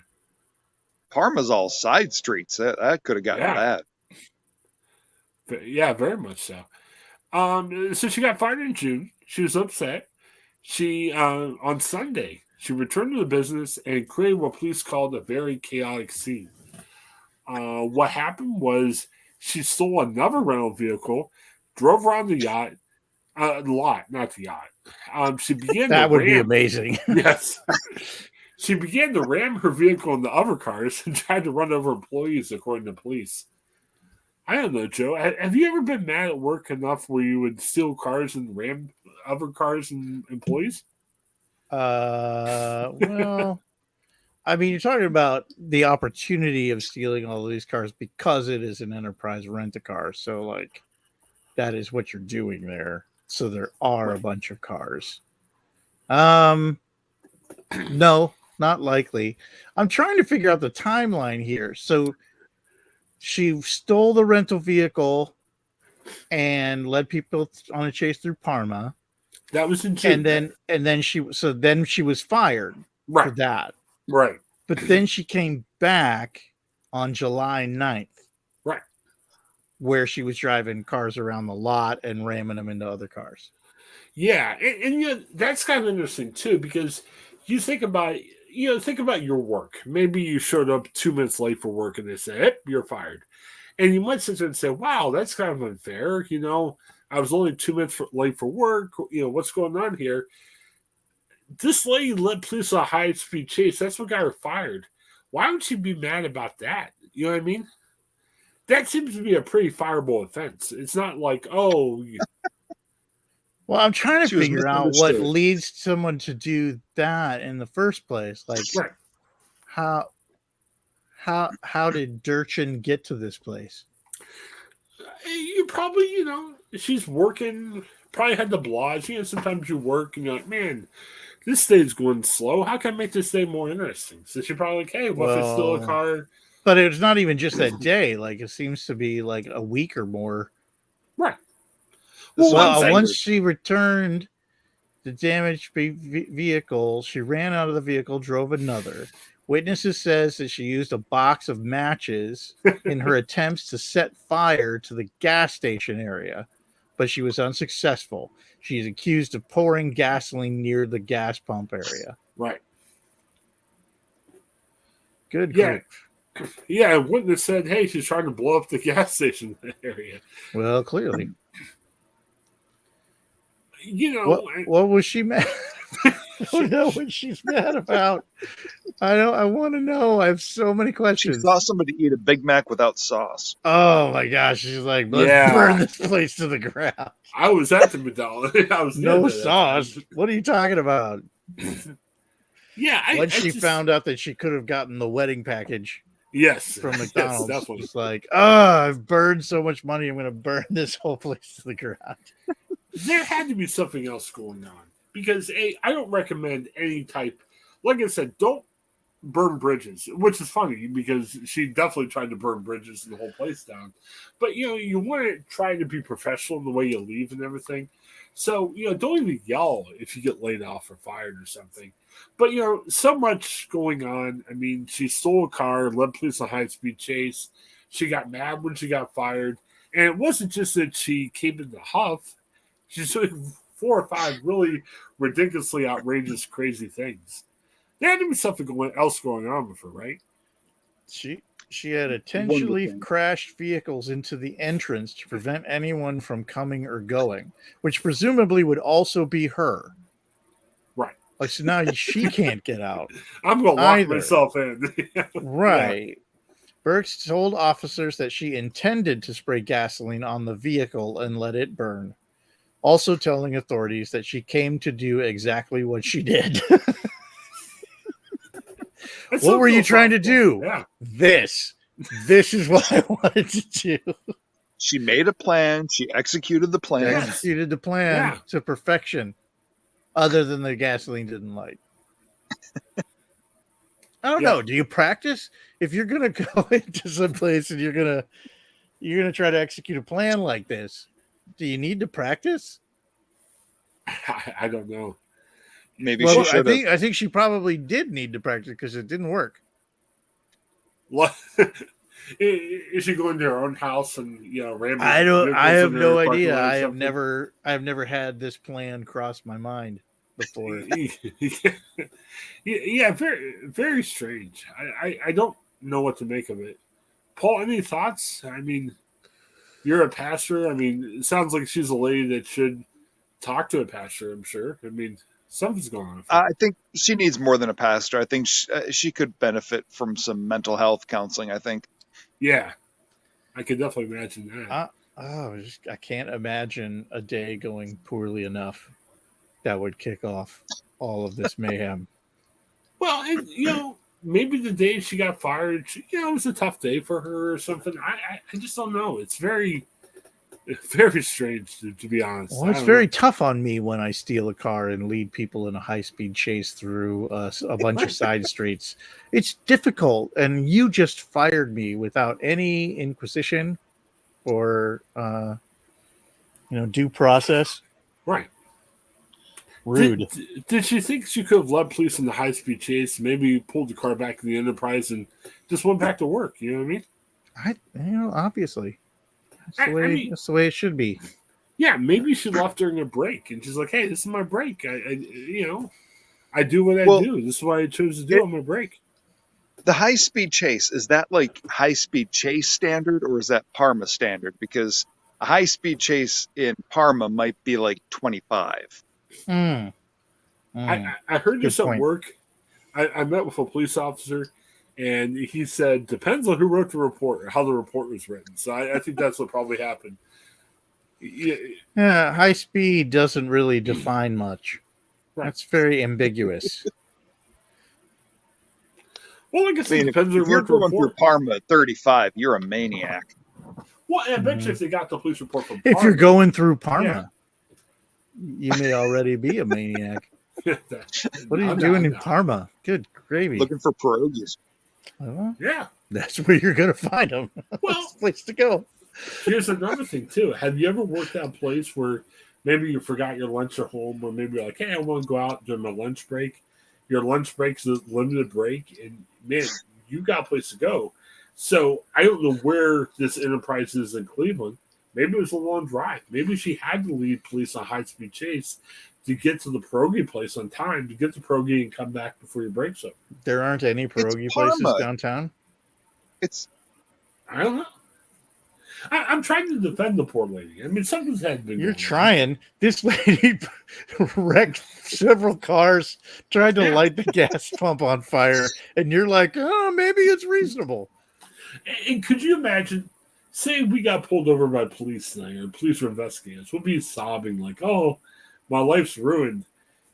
Speaker 3: Parma's all side streets. That could have gotten bad.
Speaker 1: Yeah, very much so. So she got fired in June. She was upset. She on Sunday she returned to the business and created what police called a very chaotic scene. What happened was she stole another rental vehicle, drove around the lot, not the yacht. She began
Speaker 2: that would be amazing.
Speaker 1: Yes. She began to ram her vehicle into other cars and tried to run over employees, according to police. I don't know, Joe. Have you ever been mad at work enough where you would steal cars and ram other cars and employees?
Speaker 2: Well, I mean, you're talking about the opportunity of stealing all of these cars because it is an Enterprise rent-a-car. So, like, that is what you're doing there. So there are a bunch of cars. No, not likely. I'm trying to figure out the timeline here. So she stole the rental vehicle and led people on a chase through Parma.
Speaker 1: That was in June.
Speaker 2: And then she was fired for that.
Speaker 1: Right.
Speaker 2: But then she came back on July 9th.
Speaker 1: Right.
Speaker 2: Where she was driving cars around the lot and ramming them into other cars.
Speaker 1: Yeah, and that's kind of interesting too, because you think about your work. Maybe you showed up 2 minutes late for work and they say, "Hey, you're fired," and you might sit there and say, "Wow, that's kind of unfair." I was only 2 minutes late for work. What's going on here? This lady led police on a high-speed chase. That's what got her fired. Why would she be mad about that? You know what I mean? That seems to be a pretty fireable offense. It's not like, oh.
Speaker 2: Well, I'm trying to figure out what leads someone to do that in the first place. Like, how did Durchin get to this place?
Speaker 1: You probably, she's working, probably had the blog. Sometimes you work and you're like, man, this day's going slow. How can I make this day more interesting? So she's probably like, hey, what if it's still a car?
Speaker 2: But it's not even just that day. Like, it seems to be like a week or more.
Speaker 1: Right.
Speaker 2: Well, once she returned the damaged vehicle, she ran out of the vehicle, drove another. Witnesses says that she used a box of matches in her attempts to set fire to the gas station area, but she was unsuccessful. She is accused of pouring gasoline near the gas pump area.
Speaker 1: Right.
Speaker 2: Good grief.
Speaker 1: Yeah, a witness said, hey, she's trying to blow up the gas station area.
Speaker 2: Well, clearly.
Speaker 1: What
Speaker 2: was she mad? I don't know what she's mad about. I want to know. I have so many questions.
Speaker 3: She saw somebody eat a Big Mac without sauce.
Speaker 2: Oh my gosh! She's like, let's burn this place to the ground.
Speaker 1: I was at the McDonald's. I was
Speaker 2: no sauce. What are you talking about?
Speaker 1: Yeah.
Speaker 2: Once she found out that she could have gotten the wedding package.
Speaker 1: Yes.
Speaker 2: From McDonald's.
Speaker 1: Yes,
Speaker 2: it's like, I've burned so much money. I'm going to burn this whole place to the ground.
Speaker 1: There had to be something else going on. because I don't recommend any type. Like I said, don't burn bridges, which is funny because she definitely tried to burn bridges and the whole place down. But you want to try to be professional in the way you leave and everything. So don't even yell if you get laid off or fired or something. But so much going on. I mean, she stole a car, led police on high speed chase. She got mad when she got fired, and it wasn't just that she came in the huff. She's doing 4 or 5 really ridiculously outrageous, crazy things. There had to be something else going on with her, right?
Speaker 2: She had intentionally crashed vehicles into the entrance to prevent anyone from coming or going, which presumably would also be her.
Speaker 1: Right.
Speaker 2: Like, so now she can't get out.
Speaker 1: I'm going to lock myself in.
Speaker 2: Right. Yeah. Burks told officers that she intended to spray gasoline on the vehicle and let it burn, also telling authorities that she came to do exactly what she did. What were you trying to do?
Speaker 1: Yeah.
Speaker 2: This is what I wanted to do.
Speaker 3: She made a plan. She executed the plan.
Speaker 2: To perfection, other than the gasoline didn't light. I don't know. Do you practice? If you're gonna go into some place and you're gonna try to execute a plan like this, do you need to practice?
Speaker 1: I don't know.
Speaker 3: Maybe she should have.
Speaker 2: I think she probably did need to practice because it didn't work.
Speaker 1: What? Is she going to her own house and rambling?
Speaker 2: I have no idea. I have never had this plan cross my mind before.
Speaker 1: Yeah, very, very strange. I don't know what to make of it. Paul, any thoughts? I mean, you're a pastor. I mean, it sounds like she's a lady that should talk to a pastor, I'm sure. I mean, something's going on.
Speaker 3: I think she needs more than a pastor. I think she could benefit from some mental health counseling, I think.
Speaker 1: Yeah, I could definitely imagine that.
Speaker 2: I can't imagine a day going poorly enough that would kick off all of this mayhem.
Speaker 1: Well, and, maybe the day she got fired, it was a tough day for her or something. I just don't know. It's very, very strange, to be honest.
Speaker 2: Well, it's very tough on me when I steal a car and lead people in a high-speed chase through a bunch of side streets. It's difficult, and you just fired me without any inquisition or, due process.
Speaker 1: Right.
Speaker 2: Rude.
Speaker 1: Did she think she could have led police in the high-speed chase, maybe pulled the car back in the Enterprise and just went back to work? You know what I mean?
Speaker 2: Obviously. That's the way it should be.
Speaker 1: Yeah, maybe she left during a break, and she's like, "Hey, this is my break. I do what I do. This is what I chose to do on my break."
Speaker 3: The high-speed chase, is that like high-speed chase standard, or is that Parma standard? Because a high-speed chase in Parma might be like 25.
Speaker 1: I heard this at work. I met with a police officer, and he said, depends on who wrote the report or how the report was written. So I think that's what probably happened.
Speaker 2: Yeah, high speed doesn't really define much. Right. That's very ambiguous.
Speaker 1: Well, I guess it depends on
Speaker 3: if you're going through Parma at 35, you're a maniac.
Speaker 1: Well, I bet you if they got the police report from Parma.
Speaker 2: If you're going through Parma, you may already be a maniac. What are you doing in Parma? Good gravy.
Speaker 3: Looking for pierogies.
Speaker 1: Yeah.
Speaker 2: That's where you're going to find them.
Speaker 1: Well,
Speaker 2: that's the place to go.
Speaker 1: Here's another thing, too. Have you ever worked at a place where maybe you forgot your lunch at home, or maybe you're like, hey, I want to go out during my lunch break. Your lunch break's a limited break, and, man, you got a place to go. So I don't know where this Enterprise is in Cleveland. Maybe it was a long drive. Maybe she had to lead police on high-speed chase to get to the pierogi place on time, to get the pierogi and come back before your break's over.
Speaker 2: There aren't any pierogi places downtown?
Speaker 1: I don't know. I'm trying to defend the poor lady. I mean, something's had been.
Speaker 2: You're trying. This lady wrecked several cars, tried to light the gas pump on fire, and you're like, oh, maybe it's reasonable.
Speaker 1: And could you imagine, say we got pulled over by police tonight, or police were investigating us, we'll be sobbing like, oh, my life's ruined.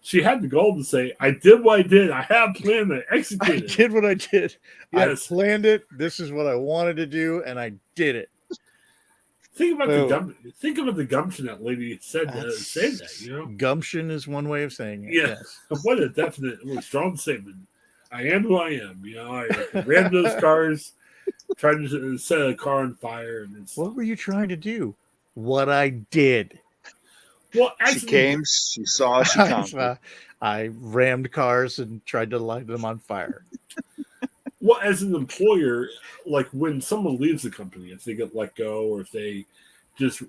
Speaker 1: She had the goal to say, I did what I did. I have planned to execute it.
Speaker 2: I did what I did.
Speaker 1: Yes.
Speaker 2: I planned it. This is what I wanted to do, and I did it.
Speaker 1: Think about the gumption that lady said that. You know,
Speaker 2: gumption is one way of saying it.
Speaker 1: Yeah,
Speaker 2: Yes.
Speaker 1: what a definite, strong statement. I am who I am. You know, I ran those cars, tried to set a car on fire, and it's
Speaker 2: What were you trying to do? What I did.
Speaker 1: well.
Speaker 3: She came, she saw, she conquered.
Speaker 2: I rammed cars and tried to light them on fire.
Speaker 1: Well, as an employer, like when someone leaves the company, if they get let go or if they just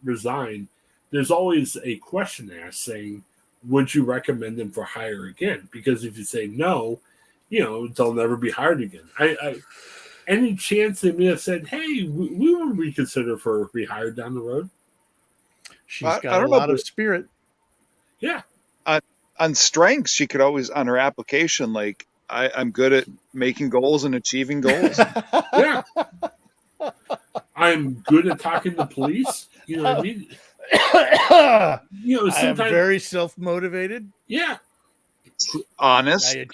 Speaker 1: resign, there's always a question asked saying, would you recommend them for hire again? Because if you say no, you know, they'll never be hired again. Any chance they may have said, hey, we will reconsider for rehired down the road?
Speaker 2: She's got a lot of spirit.
Speaker 1: Yeah.
Speaker 3: On strengths, she could always, on her application, like, I'm good at making goals and achieving goals.
Speaker 1: Yeah. I'm good at talking to police. You know what I mean? You know, sometimes
Speaker 2: I'm very self-motivated.
Speaker 1: Yeah.
Speaker 3: Honest.
Speaker 2: I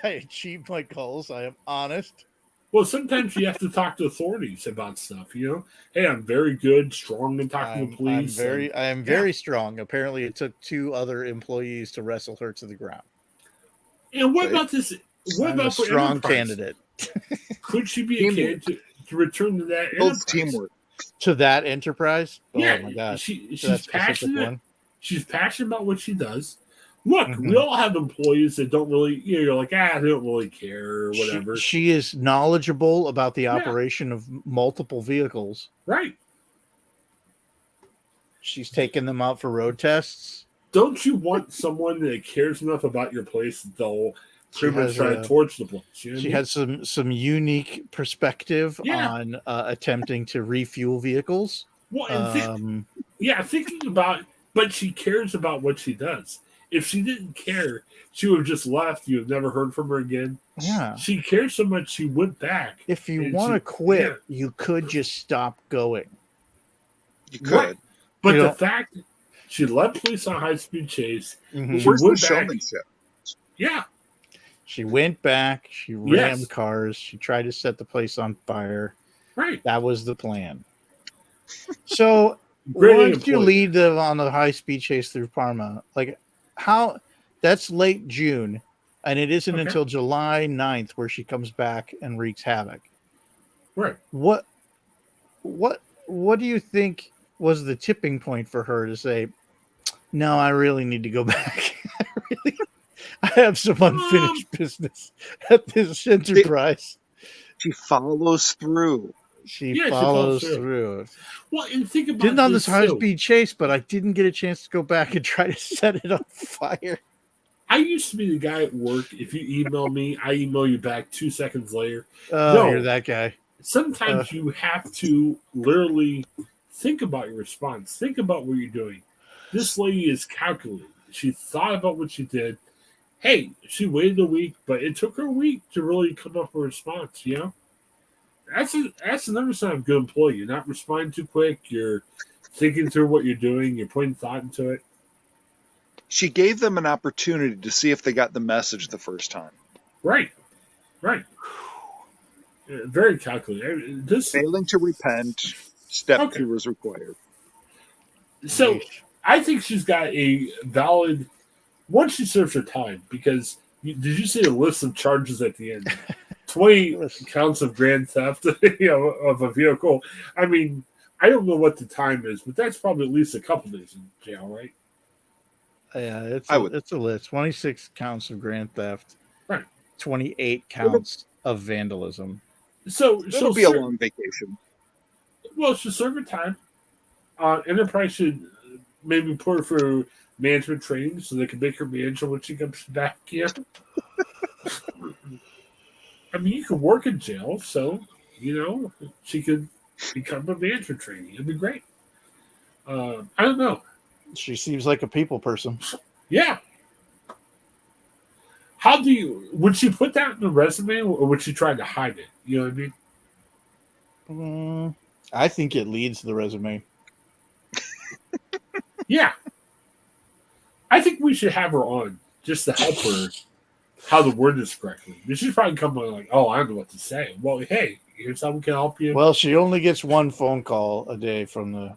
Speaker 2: achieve my goals. I am honest.
Speaker 1: Well, sometimes you have to talk to authorities about stuff, you know? Hey, I'm very good, strong in talking to police.
Speaker 2: I am very strong. Apparently, it took 2 other employees to wrestle her to the ground.
Speaker 1: And what about this? What
Speaker 2: I'm
Speaker 1: about
Speaker 2: a
Speaker 1: for
Speaker 2: strong
Speaker 1: Enterprise?
Speaker 2: candidate?
Speaker 1: Could she be a candidate to return to that Enterprise?
Speaker 3: Teamwork.
Speaker 2: To that Enterprise?
Speaker 1: Yeah,
Speaker 2: oh my gosh.
Speaker 1: She's passionate. She's passionate about what she does. Look, we all have employees that don't really, you know, you're like, they don't really care or whatever.
Speaker 2: She is knowledgeable about the operation of multiple vehicles.
Speaker 1: Right.
Speaker 2: She's taken them out for road tests.
Speaker 1: Don't you want someone that cares enough about your place that they'll pretty much try to torch the place? You know
Speaker 2: she has some unique perspective on attempting to refuel vehicles.
Speaker 1: Well, thinking about, but she cares about what she does. If she didn't care, she would have just left. You have never heard from her again.
Speaker 2: Yeah.
Speaker 1: She cares so much, she went back.
Speaker 2: If you want to quit, you could just stop going.
Speaker 3: You could. Right.
Speaker 1: But the fact that she led police on a high-speed chase, she went back. Yeah.
Speaker 2: She went back. She rammed cars. She tried to set the place on fire.
Speaker 1: Right.
Speaker 2: That was the plan. So why did you lead them on a high-speed chase through Parma? Like, how? That's late June, and it isn't until July 9th where she comes back and wreaks havoc.
Speaker 1: Right.
Speaker 2: What do you think was the tipping point for her to say, no, I really need to go back? I have some unfinished business at this Enterprise.
Speaker 3: She follows through.
Speaker 2: She follows through.
Speaker 1: Well, and think about
Speaker 2: didn't on this high-speed chase, but I didn't get a chance to go back and try to set it on fire.
Speaker 1: I used to be the guy at work. If you email me, I email you back 2 seconds later.
Speaker 2: Oh, you're that guy.
Speaker 1: Sometimes you have to literally think about your response. Think about what you're doing. This lady is calculated. She thought about what she did. Hey, she waited a week, but it took her a week to really come up with a response, you know? That's another sign of a good employee. You're not responding too quick. You're thinking through what you're doing. You're putting thought into it.
Speaker 3: She gave them an opportunity to see if they got the message the first time.
Speaker 1: Right. Very calculated.
Speaker 3: Failing to repent, step 2 was required.
Speaker 1: So I think she's got a valid. Once she serves her time, because did you see the list of charges at the end? 20 counts of grand theft, of a vehicle. I mean, I don't know what the time is, but that's probably at least a couple days in jail, right?
Speaker 2: Yeah, it's a list. 26 counts of grand theft.
Speaker 1: Right.
Speaker 2: 28 counts of vandalism.
Speaker 1: So
Speaker 3: it'll be a long vacation.
Speaker 1: Well, she'll serve her time. Enterprise should maybe put her through management training so they can make her manager when she comes back here. I mean, you could work in jail, so, she could become a manager trainee. It'd be great. I don't know.
Speaker 2: She seems like a people person.
Speaker 1: Yeah. Would she put that in the resume or would she try to hide it? You know what I mean?
Speaker 2: I think it leads the resume.
Speaker 1: Yeah. I think we should have her on just to help her how to word this correctly. She's probably come on like, oh, I don't know what to say. Well, hey, here's how we can help you.
Speaker 2: Well, she only gets one phone call a day from the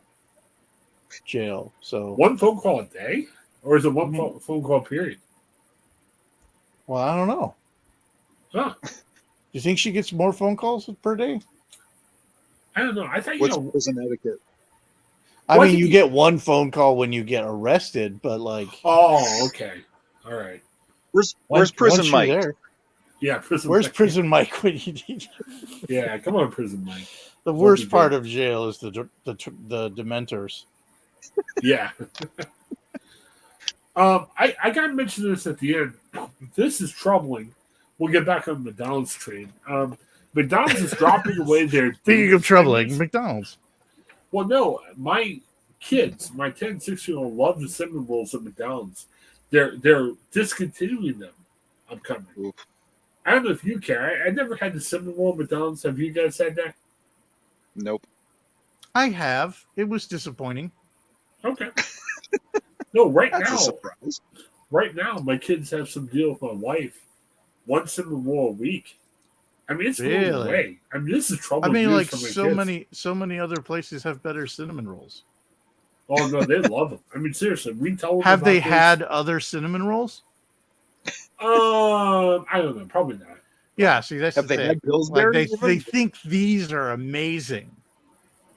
Speaker 2: jail. So
Speaker 1: One phone call a day? Or is it one phone call period?
Speaker 2: Well, I don't know.
Speaker 1: Huh.
Speaker 2: Do you think she gets more phone calls per day?
Speaker 1: I don't know. I thought,
Speaker 3: What's prison etiquette?
Speaker 2: I mean, you get one phone call when you get arrested, but like...
Speaker 1: Oh, okay. All right.
Speaker 3: Where's Prison Mike?
Speaker 2: There.
Speaker 1: Yeah, Prison
Speaker 2: Where's
Speaker 1: Mike.
Speaker 2: Prison Mike when you need...
Speaker 1: Yeah, come on, Prison Mike.
Speaker 2: The worst part of jail is the Dementors.
Speaker 1: Yeah. I got to mention this at the end. This is troubling. We'll get back on McDonald's train. McDonald's is dropping away their...
Speaker 2: Speaking of troubling, McDonald's.
Speaker 1: Well, no, my kids, my 10 and 6-year-old, love the cinnamon rolls at McDonald's. They're discontinuing them upcoming. Oof. I don't know if you care. I never had the cinnamon roll at McDonald's. Have you guys had that?
Speaker 3: Nope.
Speaker 2: I have. It was disappointing.
Speaker 1: Okay. No, right
Speaker 3: That's
Speaker 1: now.
Speaker 3: A surprise.
Speaker 1: Right now, my kids have some deal with my wife. One cinnamon roll a week. I mean, it's going away. I mean, this is trouble.
Speaker 2: I mean, like so many other places have better cinnamon rolls.
Speaker 1: Oh no, they love them. I mean, seriously, we tell them.
Speaker 2: Have they had other cinnamon rolls?
Speaker 1: I don't know. Probably not.
Speaker 2: Yeah, see, that's
Speaker 3: have
Speaker 2: the
Speaker 3: they
Speaker 2: thing.
Speaker 3: had Pillsbury?
Speaker 2: Like they think these are amazing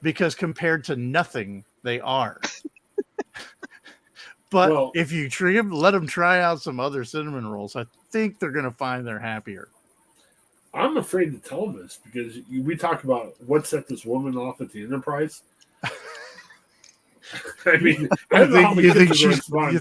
Speaker 2: because compared to nothing, they are. But if you treat them, let them try out some other cinnamon rolls. I think they're going to find they're happier.
Speaker 1: I'm afraid to tell them this because we talk about what set this woman off at the Enterprise. I mean, I don't know how many kids are responding.
Speaker 2: You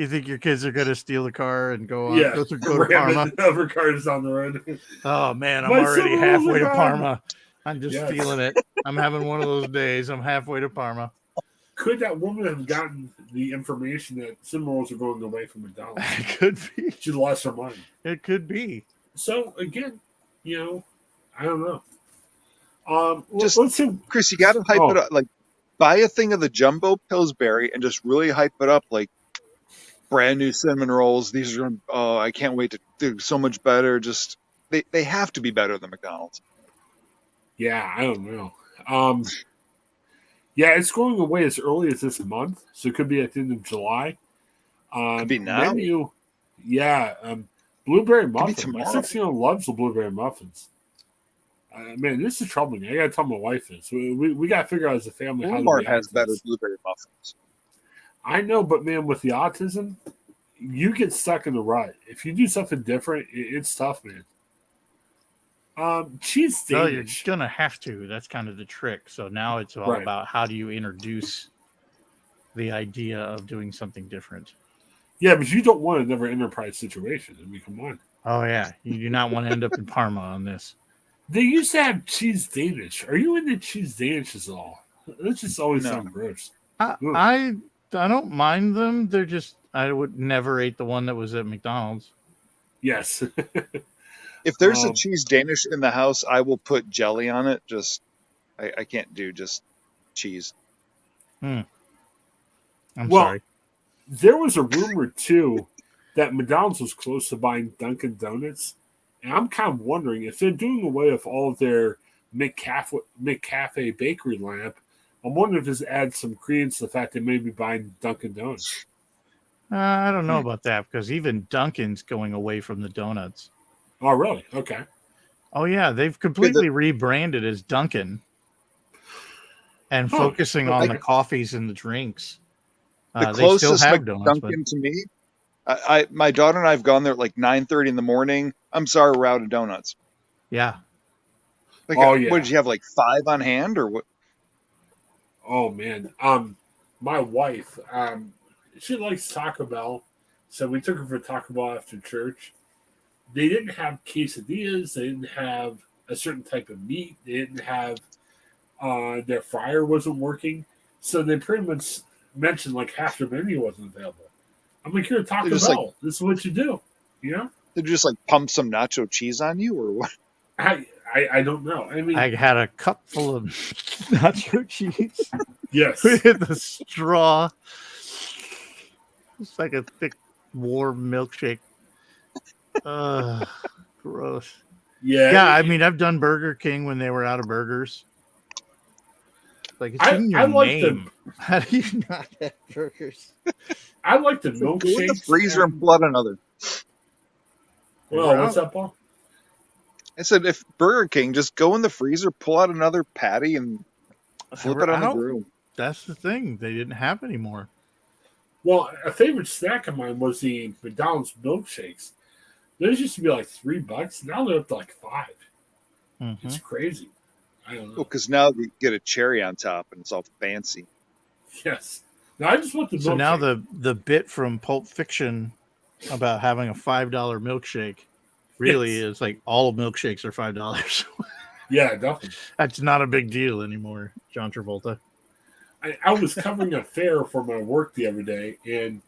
Speaker 2: think your kids are going to steal the car and go on?
Speaker 1: Yeah,
Speaker 2: go to Parma.
Speaker 1: Other cars down the road.
Speaker 2: Oh man, I'm already halfway to Parma. I'm just feeling it. I'm having one of those days. I'm halfway to Parma.
Speaker 1: Could that woman have gotten the information that cinnamon rolls are going away from McDonald's?
Speaker 2: It could be.
Speaker 1: She lost her mind.
Speaker 2: It could be.
Speaker 1: So again, I don't know.
Speaker 3: Just
Speaker 1: let's see.
Speaker 3: Chris, you got to hype it up. Like, buy a thing of the jumbo Pillsbury and just really hype it up. Like, brand new cinnamon rolls. These are I can't wait to do so much better. Just they have to be better than McDonald's.
Speaker 1: Yeah, I don't know. Yeah, it's going away as early as this month, so it could be at the end of July.
Speaker 3: Could be now.
Speaker 1: Blueberry muffins. My 6-year-old loves the blueberry muffins. Man, this is troubling. I got to tell my wife this. We got to figure out as a family how to
Speaker 3: Walmart has better blueberry muffins.
Speaker 1: I know, but man, with the autism, you get stuck in the rut. If you do something different, it's tough, man. Cheese Danish.
Speaker 2: Well, you're gonna have to. That's kind of the trick. So now it's all about how do you introduce the idea of doing something different.
Speaker 1: Yeah, but you don't want another enterprise situation. I mean, come on.
Speaker 2: Oh yeah, you do not want to end up in Parma on this.
Speaker 1: They used to have cheese Danish. Are you into cheese Danishes at all? That's just always sound gross.
Speaker 2: I don't mind them. They're just I would never eat the one that was at McDonald's.
Speaker 1: Yes.
Speaker 3: If there's a cheese Danish in the house, I will put jelly on it. Just I can't do just cheese.
Speaker 2: I'm sorry.
Speaker 1: There was a rumor too that McDonald's was close to buying Dunkin' Donuts, and I'm kind of wondering if they're doing away with all of their McCafe bakery lineup. I'm wondering if this adds some credence to the fact they may be buying Dunkin' Donuts.
Speaker 2: I don't know about that because even Dunkin's going away from the donuts.
Speaker 1: Oh, really? Okay.
Speaker 2: Oh, yeah. They've completely rebranded as Dunkin' and focusing on the coffees and the drinks.
Speaker 3: The closest Dunkin' to me, my daughter and I have gone there at like 9:30 in the morning. I'm sorry, we're out of donuts.
Speaker 2: Yeah.
Speaker 3: Like, what did you have, like 5 on hand or what?
Speaker 1: Oh, man. My wife, she likes Taco Bell, so we took her for Taco Bell after church. They didn't have quesadillas. They didn't have a certain type of meat. They didn't have their fryer wasn't working. So they pretty much mentioned like half the menu wasn't available. I'm like, here, Taco Bell. This is what you do. You know?
Speaker 3: Did you just like pump some nacho cheese on you or what?
Speaker 1: I don't know. I mean,
Speaker 2: I had a cup full of nacho cheese.
Speaker 1: Yes.
Speaker 2: With a straw. It's like a thick, warm milkshake. Gross. Yeah, I mean, I've done Burger King when they were out of burgers. Like, it's in your name. How do you not have burgers?
Speaker 1: I like the
Speaker 3: Go in the
Speaker 1: milkshakes.
Speaker 3: freezer and pull out another.
Speaker 1: Well, what's up, Paul?
Speaker 3: I said, if Burger King, just go in the freezer, pull out another patty, and flip it on the grill.
Speaker 2: That's the thing. They didn't have anymore.
Speaker 1: Well, a favorite snack of mine was the McDonald's milkshakes. Those used to be like $3. Now they're up to like $5.
Speaker 2: Mm-hmm.
Speaker 1: It's crazy. I don't know.
Speaker 3: Well, because now you get a cherry on top, and it's all fancy.
Speaker 1: Yes. Now I just want the milkshake.
Speaker 2: So now the bit from Pulp Fiction about having a $5 milkshake really is like all milkshakes are $5.
Speaker 1: Yeah, definitely.
Speaker 2: That's not a big deal anymore, John Travolta.
Speaker 1: I was covering a fair for my work the other day, and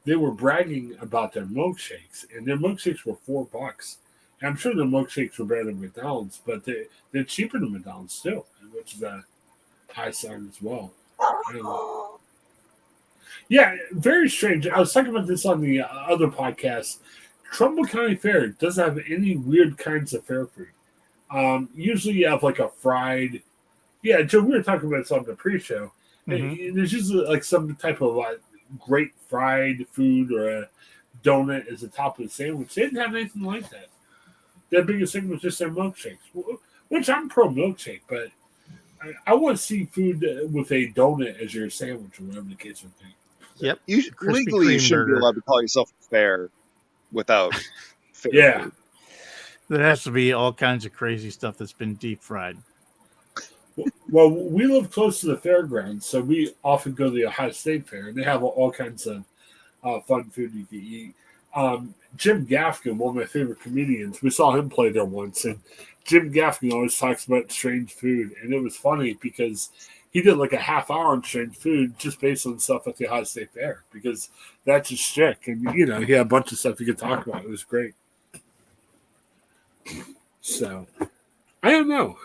Speaker 1: they were bragging about their milkshakes, and their milkshakes were $4. And I'm sure their milkshakes were better than McDonald's, but they're cheaper than McDonald's too, which is a high sign as well. I don't know. Yeah, very strange. I was talking about this on the other podcast. Trumbull County Fair doesn't have any weird kinds of fair food. Usually you have like a fried. Yeah, Joe, we were talking about this on the pre-show. Mm-hmm. There's usually like some type of great fried food or a donut as the top of the sandwich. They didn't have anything like that. Their biggest thing was just their milkshakes, which I'm pro milkshake, but I want to see food with a donut as your sandwich or whatever the case would be.
Speaker 2: Yep.
Speaker 3: Legally, you shouldn't be allowed to call yourself a fair without fair
Speaker 1: yeah.
Speaker 3: food.
Speaker 2: There has to be all kinds of crazy stuff that's been deep fried.
Speaker 1: Well, we live close to the fairgrounds, so we often go to the Ohio State Fair, and they have all kinds of fun food you can eat. Jim Gaffigan, one of my favorite comedians, we saw him play there once, and Jim Gaffigan always talks about strange food, and it was funny because he did like a half hour on strange food just based on stuff at the Ohio State Fair, because that's his shtick, and he had a bunch of stuff he could talk about. It was great. So, I don't know.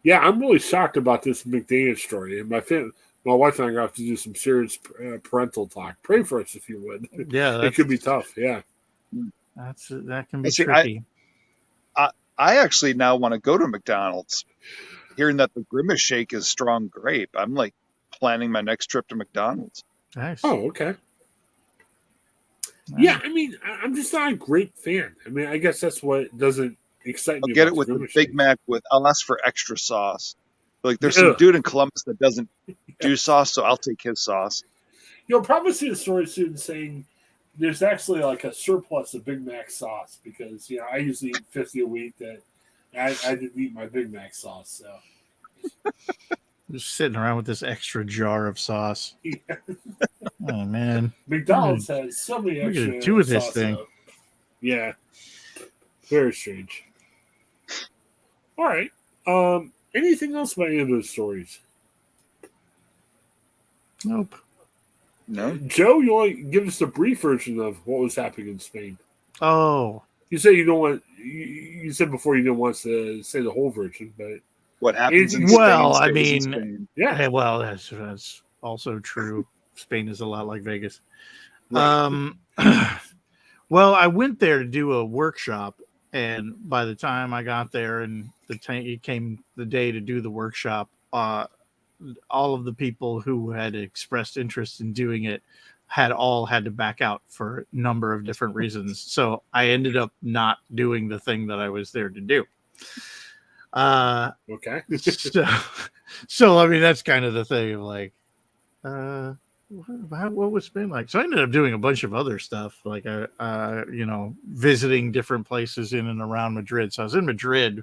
Speaker 1: Yeah, I'm really shocked about this McDaniel story, and my wife and I have to do some serious parental talk. Pray for us if you would.
Speaker 2: Yeah,
Speaker 1: it could be tough. Yeah,
Speaker 2: that can be tricky.
Speaker 3: I actually now want to go to McDonald's. Hearing that the Grimace Shake is strong grape, I'm like planning my next trip to McDonald's.
Speaker 2: Nice.
Speaker 1: Oh, okay. Nice. Yeah, I mean, I'm just not a grape fan. I mean, I guess that's what doesn't excite me.
Speaker 3: I'll get it with the Big Mac I'll ask for extra sauce. Like there's some dude in Columbus that doesn't do sauce, so I'll take his sauce.
Speaker 1: You'll probably see a story soon saying there's actually like a surplus of Big Mac sauce because I usually eat 50 a week that I didn't eat my Big Mac sauce. So
Speaker 2: just sitting around with this extra jar of sauce. Yeah. Oh man,
Speaker 1: McDonald's has so many extra.
Speaker 2: What are you gonna do with this thing?
Speaker 1: Yeah, very strange. All right. Anything else about any of those stories?
Speaker 2: Nope.
Speaker 3: No.
Speaker 1: Joe, you want to give us a brief version of what was happening in Spain?
Speaker 2: Oh.
Speaker 1: You say you don't want. You said before you didn't want to say the whole version, but
Speaker 3: what happens in Spain?
Speaker 2: Well, I mean,
Speaker 3: Spain.
Speaker 2: Yeah. Well, that's also true. Spain is a lot like Vegas.
Speaker 1: Right.
Speaker 2: Well, I went there to do a workshop. And by the time I got there and it came the day to do the workshop, all of the people who had expressed interest in doing it had to back out for a number of different reasons. So I ended up not doing the thing that I was there to do.
Speaker 1: Okay.
Speaker 2: so I mean, that's kind of the thing of like, what was Spain like? So I ended up doing a bunch of other stuff, like visiting different places in and around Madrid. So I was in Madrid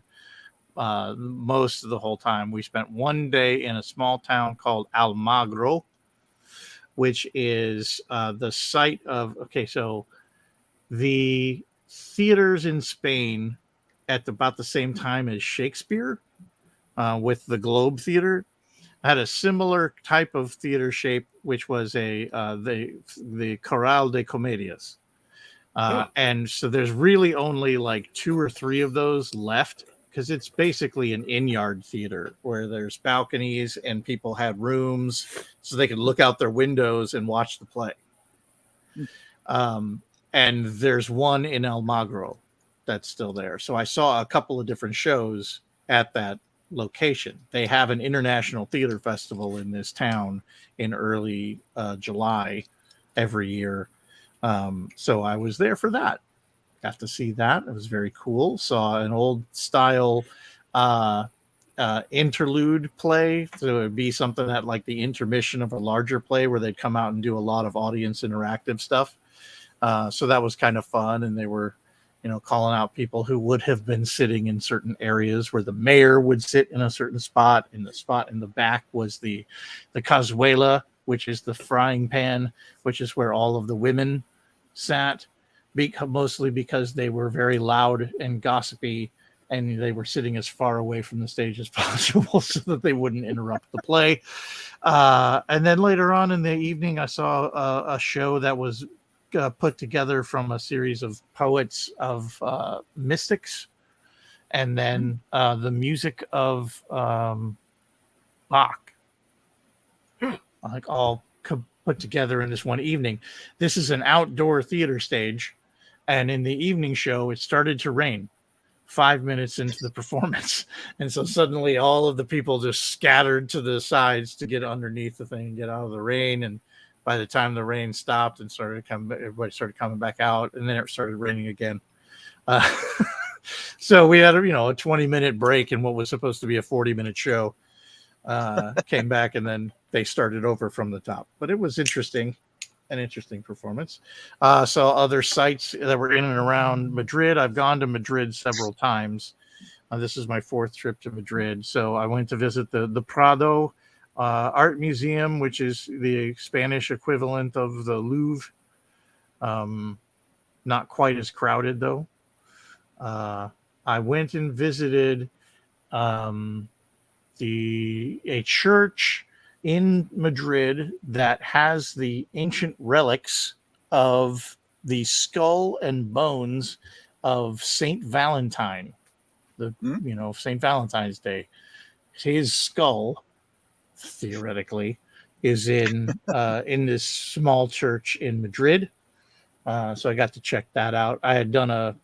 Speaker 2: most of the whole time. We spent one day in a small town called Almagro, which is the site of so the theaters in Spain at about the same time as Shakespeare with the Globe Theater had a similar type of theater shape, which was the Corral de Comedias. And so there's really only like 2 or 3 of those left because it's basically an in-yard theater where there's balconies and people had rooms so they could look out their windows and watch the play. And there's one in Almagro. that's still there. So I saw a couple of different shows at that location. They have an international theater festival in this town in early July every year. So I was there for that. Got to see that. It was very cool. Saw an old style interlude play. So it would be something that like the intermission of a larger play where they'd come out and do a lot of audience interactive stuff. So that was kind of fun. And they were, calling out people who would have been sitting in certain areas where the mayor would sit in a certain spot. In the spot in the back was the cazuela, which is the frying pan, which is where all of the women sat, mostly because they were very loud and gossipy, and they were sitting as far away from the stage as possible so that they wouldn't interrupt the play. And then later on in the evening, I saw a show that was put together from a series of poets of mystics, and then the music of Bach, like all put together in this one evening. This is an outdoor theater stage, and in the evening show, it started to rain 5 minutes into the performance, and so suddenly all of the people just scattered to the sides to get underneath the thing and get out of the rain. And by the time the rain stopped and everybody started coming back out, and then it started raining again. So we had a 20-minute break in what was supposed to be a 40-minute show. Came back, and then they started over from the top. But it was interesting, an interesting performance. Saw other sites that were in and around Madrid. I've gone to Madrid several times. This is my 4th trip to Madrid. So I went to visit the Prado Art Museum, which is the Spanish equivalent of the Louvre. Not quite as crowded, though. I went and visited a church in Madrid that has the ancient relics of the skull and bones of Saint Valentine, Saint Valentine's Day. His skull, theoretically, is in this small church in Madrid. So I got to check that out. I had done a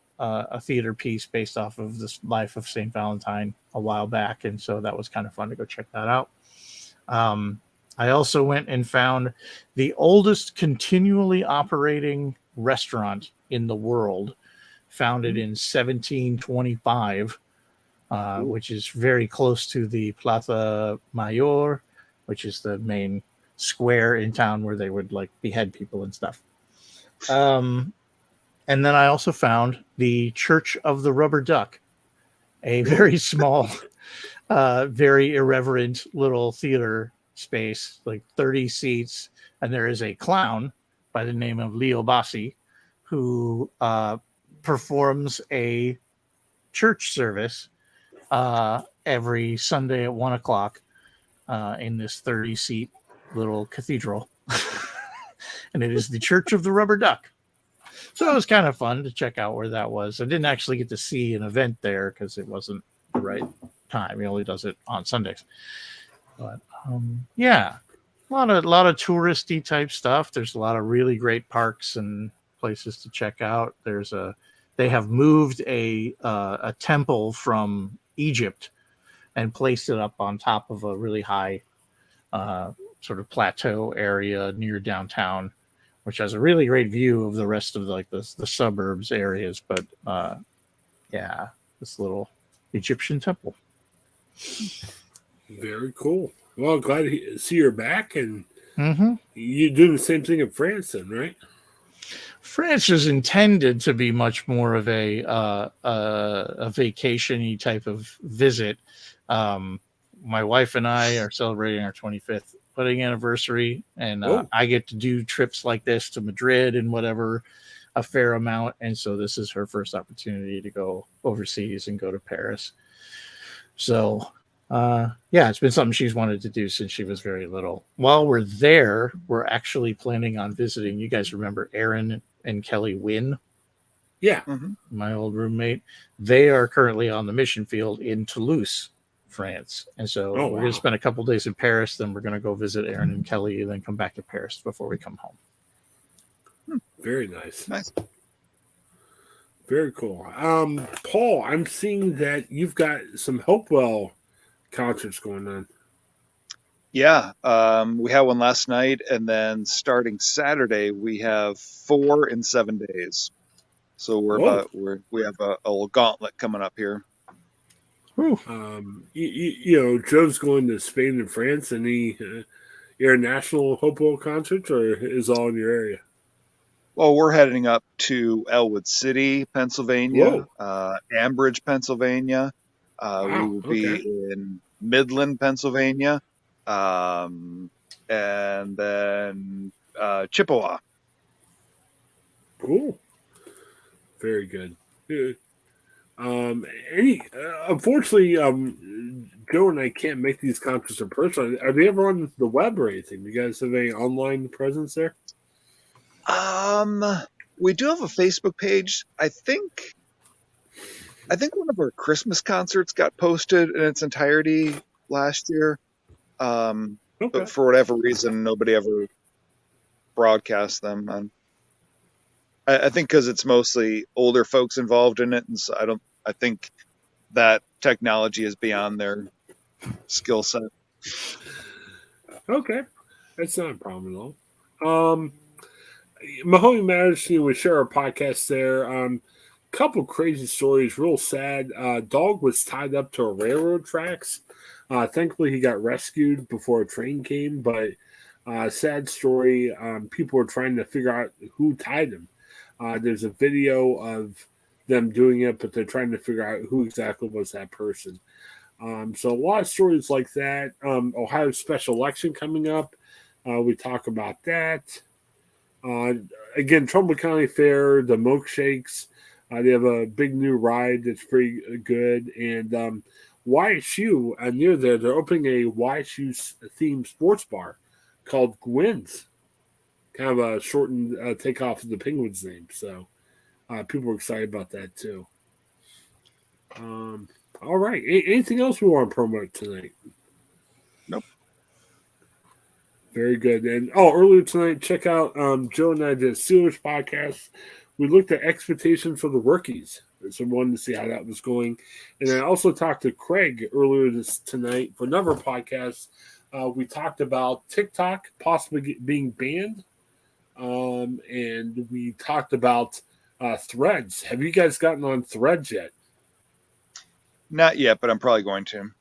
Speaker 2: theater piece based off of this life of Saint Valentine a while back, and so that was kind of fun to go check that out. I also went and found the oldest continually operating restaurant in the world, founded in 1725, which is very close to the Plaza Mayor, which is the main square in town where they would like behead people and stuff. And then I also found the Church of the Rubber Duck, a very small, very irreverent little theater space, like 30 seats. And there is a clown by the name of Leo Bassi who performs a church service every Sunday at 1:00 in this 30-seat little cathedral. And it is the Church of the Rubber Duck. So it was kind of fun to check out where that was. I didn't actually get to see an event there because it wasn't the right time. He only does it on Sundays. But yeah, a lot of touristy type stuff. There's a lot of really great parks and places to check out. They have moved a temple from Egypt and placed it up on top of a really high sort of plateau area near downtown, which has a really great view of the rest of the suburbs areas. But yeah, this little Egyptian temple.
Speaker 1: Very cool. Well, glad to see you're back, and you're doing the same thing in France, then, right?
Speaker 2: France is intended to be much more of a vacation-y type of visit. My wife and I are celebrating our 25th wedding anniversary, and I get to do trips like this to Madrid and whatever, a fair amount. And so this is her first opportunity to go overseas and go to Paris. So yeah, it's been something she's wanted to do since she was very little. While we're there, we're actually planning on visiting. You guys remember Aaron and Kelly Wynn?
Speaker 1: Yeah.
Speaker 2: My old roommate. They are currently on the mission field in Toulouse, France. And so we're going to spend a couple days in Paris. Then we're going to go visit Aaron and Kelly and then come back to Paris before we come home.
Speaker 1: Very nice. Very cool. Paul, I'm seeing that you've got some Hopewell concerts going on.
Speaker 3: Yeah, we had one last night, and then starting Saturday, we have 4 in 7 days. So
Speaker 1: Whoa.
Speaker 3: we have a little gauntlet coming up here.
Speaker 1: Joe's going to Spain and France. Any international Hopewell concerts, or is all in your area?
Speaker 3: Well, we're heading up to Elwood City, Pennsylvania,
Speaker 1: Whoa.
Speaker 3: Ambridge, Pennsylvania. We
Speaker 1: Wow.
Speaker 3: will be
Speaker 1: Okay.
Speaker 3: in Midland, Pennsylvania, and then Chippewa.
Speaker 1: Cool. Very good. Yeah. Any unfortunately, Joe and I can't make these concerts in person. Are they ever on the web or anything? Do you guys have any online presence there?
Speaker 3: Um, we do have a Facebook page. I think one of our Christmas concerts got posted in its entirety last year.
Speaker 1: Okay.
Speaker 3: But for whatever reason, nobody ever broadcast them. And I think because it's mostly older folks involved in it, and so I think that technology is beyond their skill set.
Speaker 1: Okay. That's not a problem at all. Mahoney Matters, we share our podcast there. Couple crazy stories, real sad. Dog was tied up to a railroad tracks. Thankfully, he got rescued before a train came, but sad story. People are trying to figure out who tied him. There's a video of them doing it, but they're trying to figure out who exactly was that person. So a lot of stories like that. Ohio special election coming up. We talk about that. Uh, Again, Trumbull County Fair, the milkshakes. They have a big new ride that's pretty good. And YSU, near there, they're opening a YSU themed sports bar called Gwynn's. Kind of a shortened takeoff of the Penguins name. So people are excited about that too. All right. Anything else we want to promote tonight?
Speaker 3: Nope.
Speaker 1: Very good. And earlier tonight, check out Joe and I did a Steelers podcast. We looked at expectations for the rookies. So we wanted to see how that was going. And I also talked to Craig earlier tonight for another podcast. We talked about TikTok possibly being banned. And we talked about Threads. Have you guys gotten on Threads yet?
Speaker 3: Not yet, but I'm probably going to.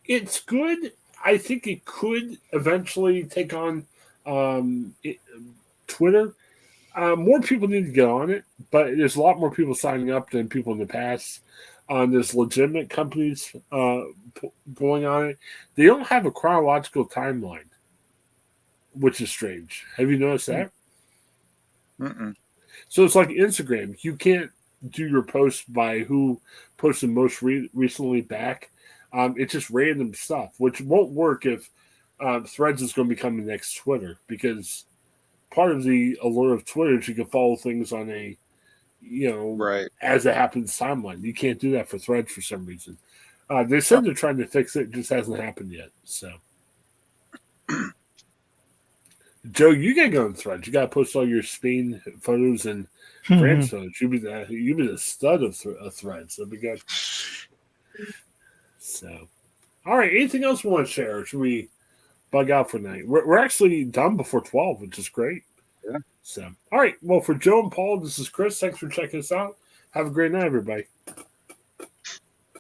Speaker 1: It's good. I think it could eventually take on Twitter. More people need to get on it, but there's a lot more people signing up than people in the past. There's legitimate companies going on it. They don't have a chronological timeline, which is strange. Have you noticed that?
Speaker 3: Mm-mm.
Speaker 1: So it's like Instagram. You can't do your post by who posted most recently back. It's just random stuff, which won't work if Threads is going to become the next Twitter, because part of the allure of Twitter is you can follow things on a,
Speaker 3: Right.
Speaker 1: as it happens timeline. You can't do that for Threads for some reason. They said they're trying to fix it. It just hasn't happened yet. So, Joe, you got to go on Threads. You got to post all your Spain photos and France photos. You'd be the stud of Threads. That'd be good. So, all right. Anything else we want to share? Or should we bug out for tonight? We're actually done before 12, which is great.
Speaker 3: Yeah.
Speaker 1: So, all right. Well, for Joe and Paul, this is Chris. Thanks for checking us out. Have a great night, everybody.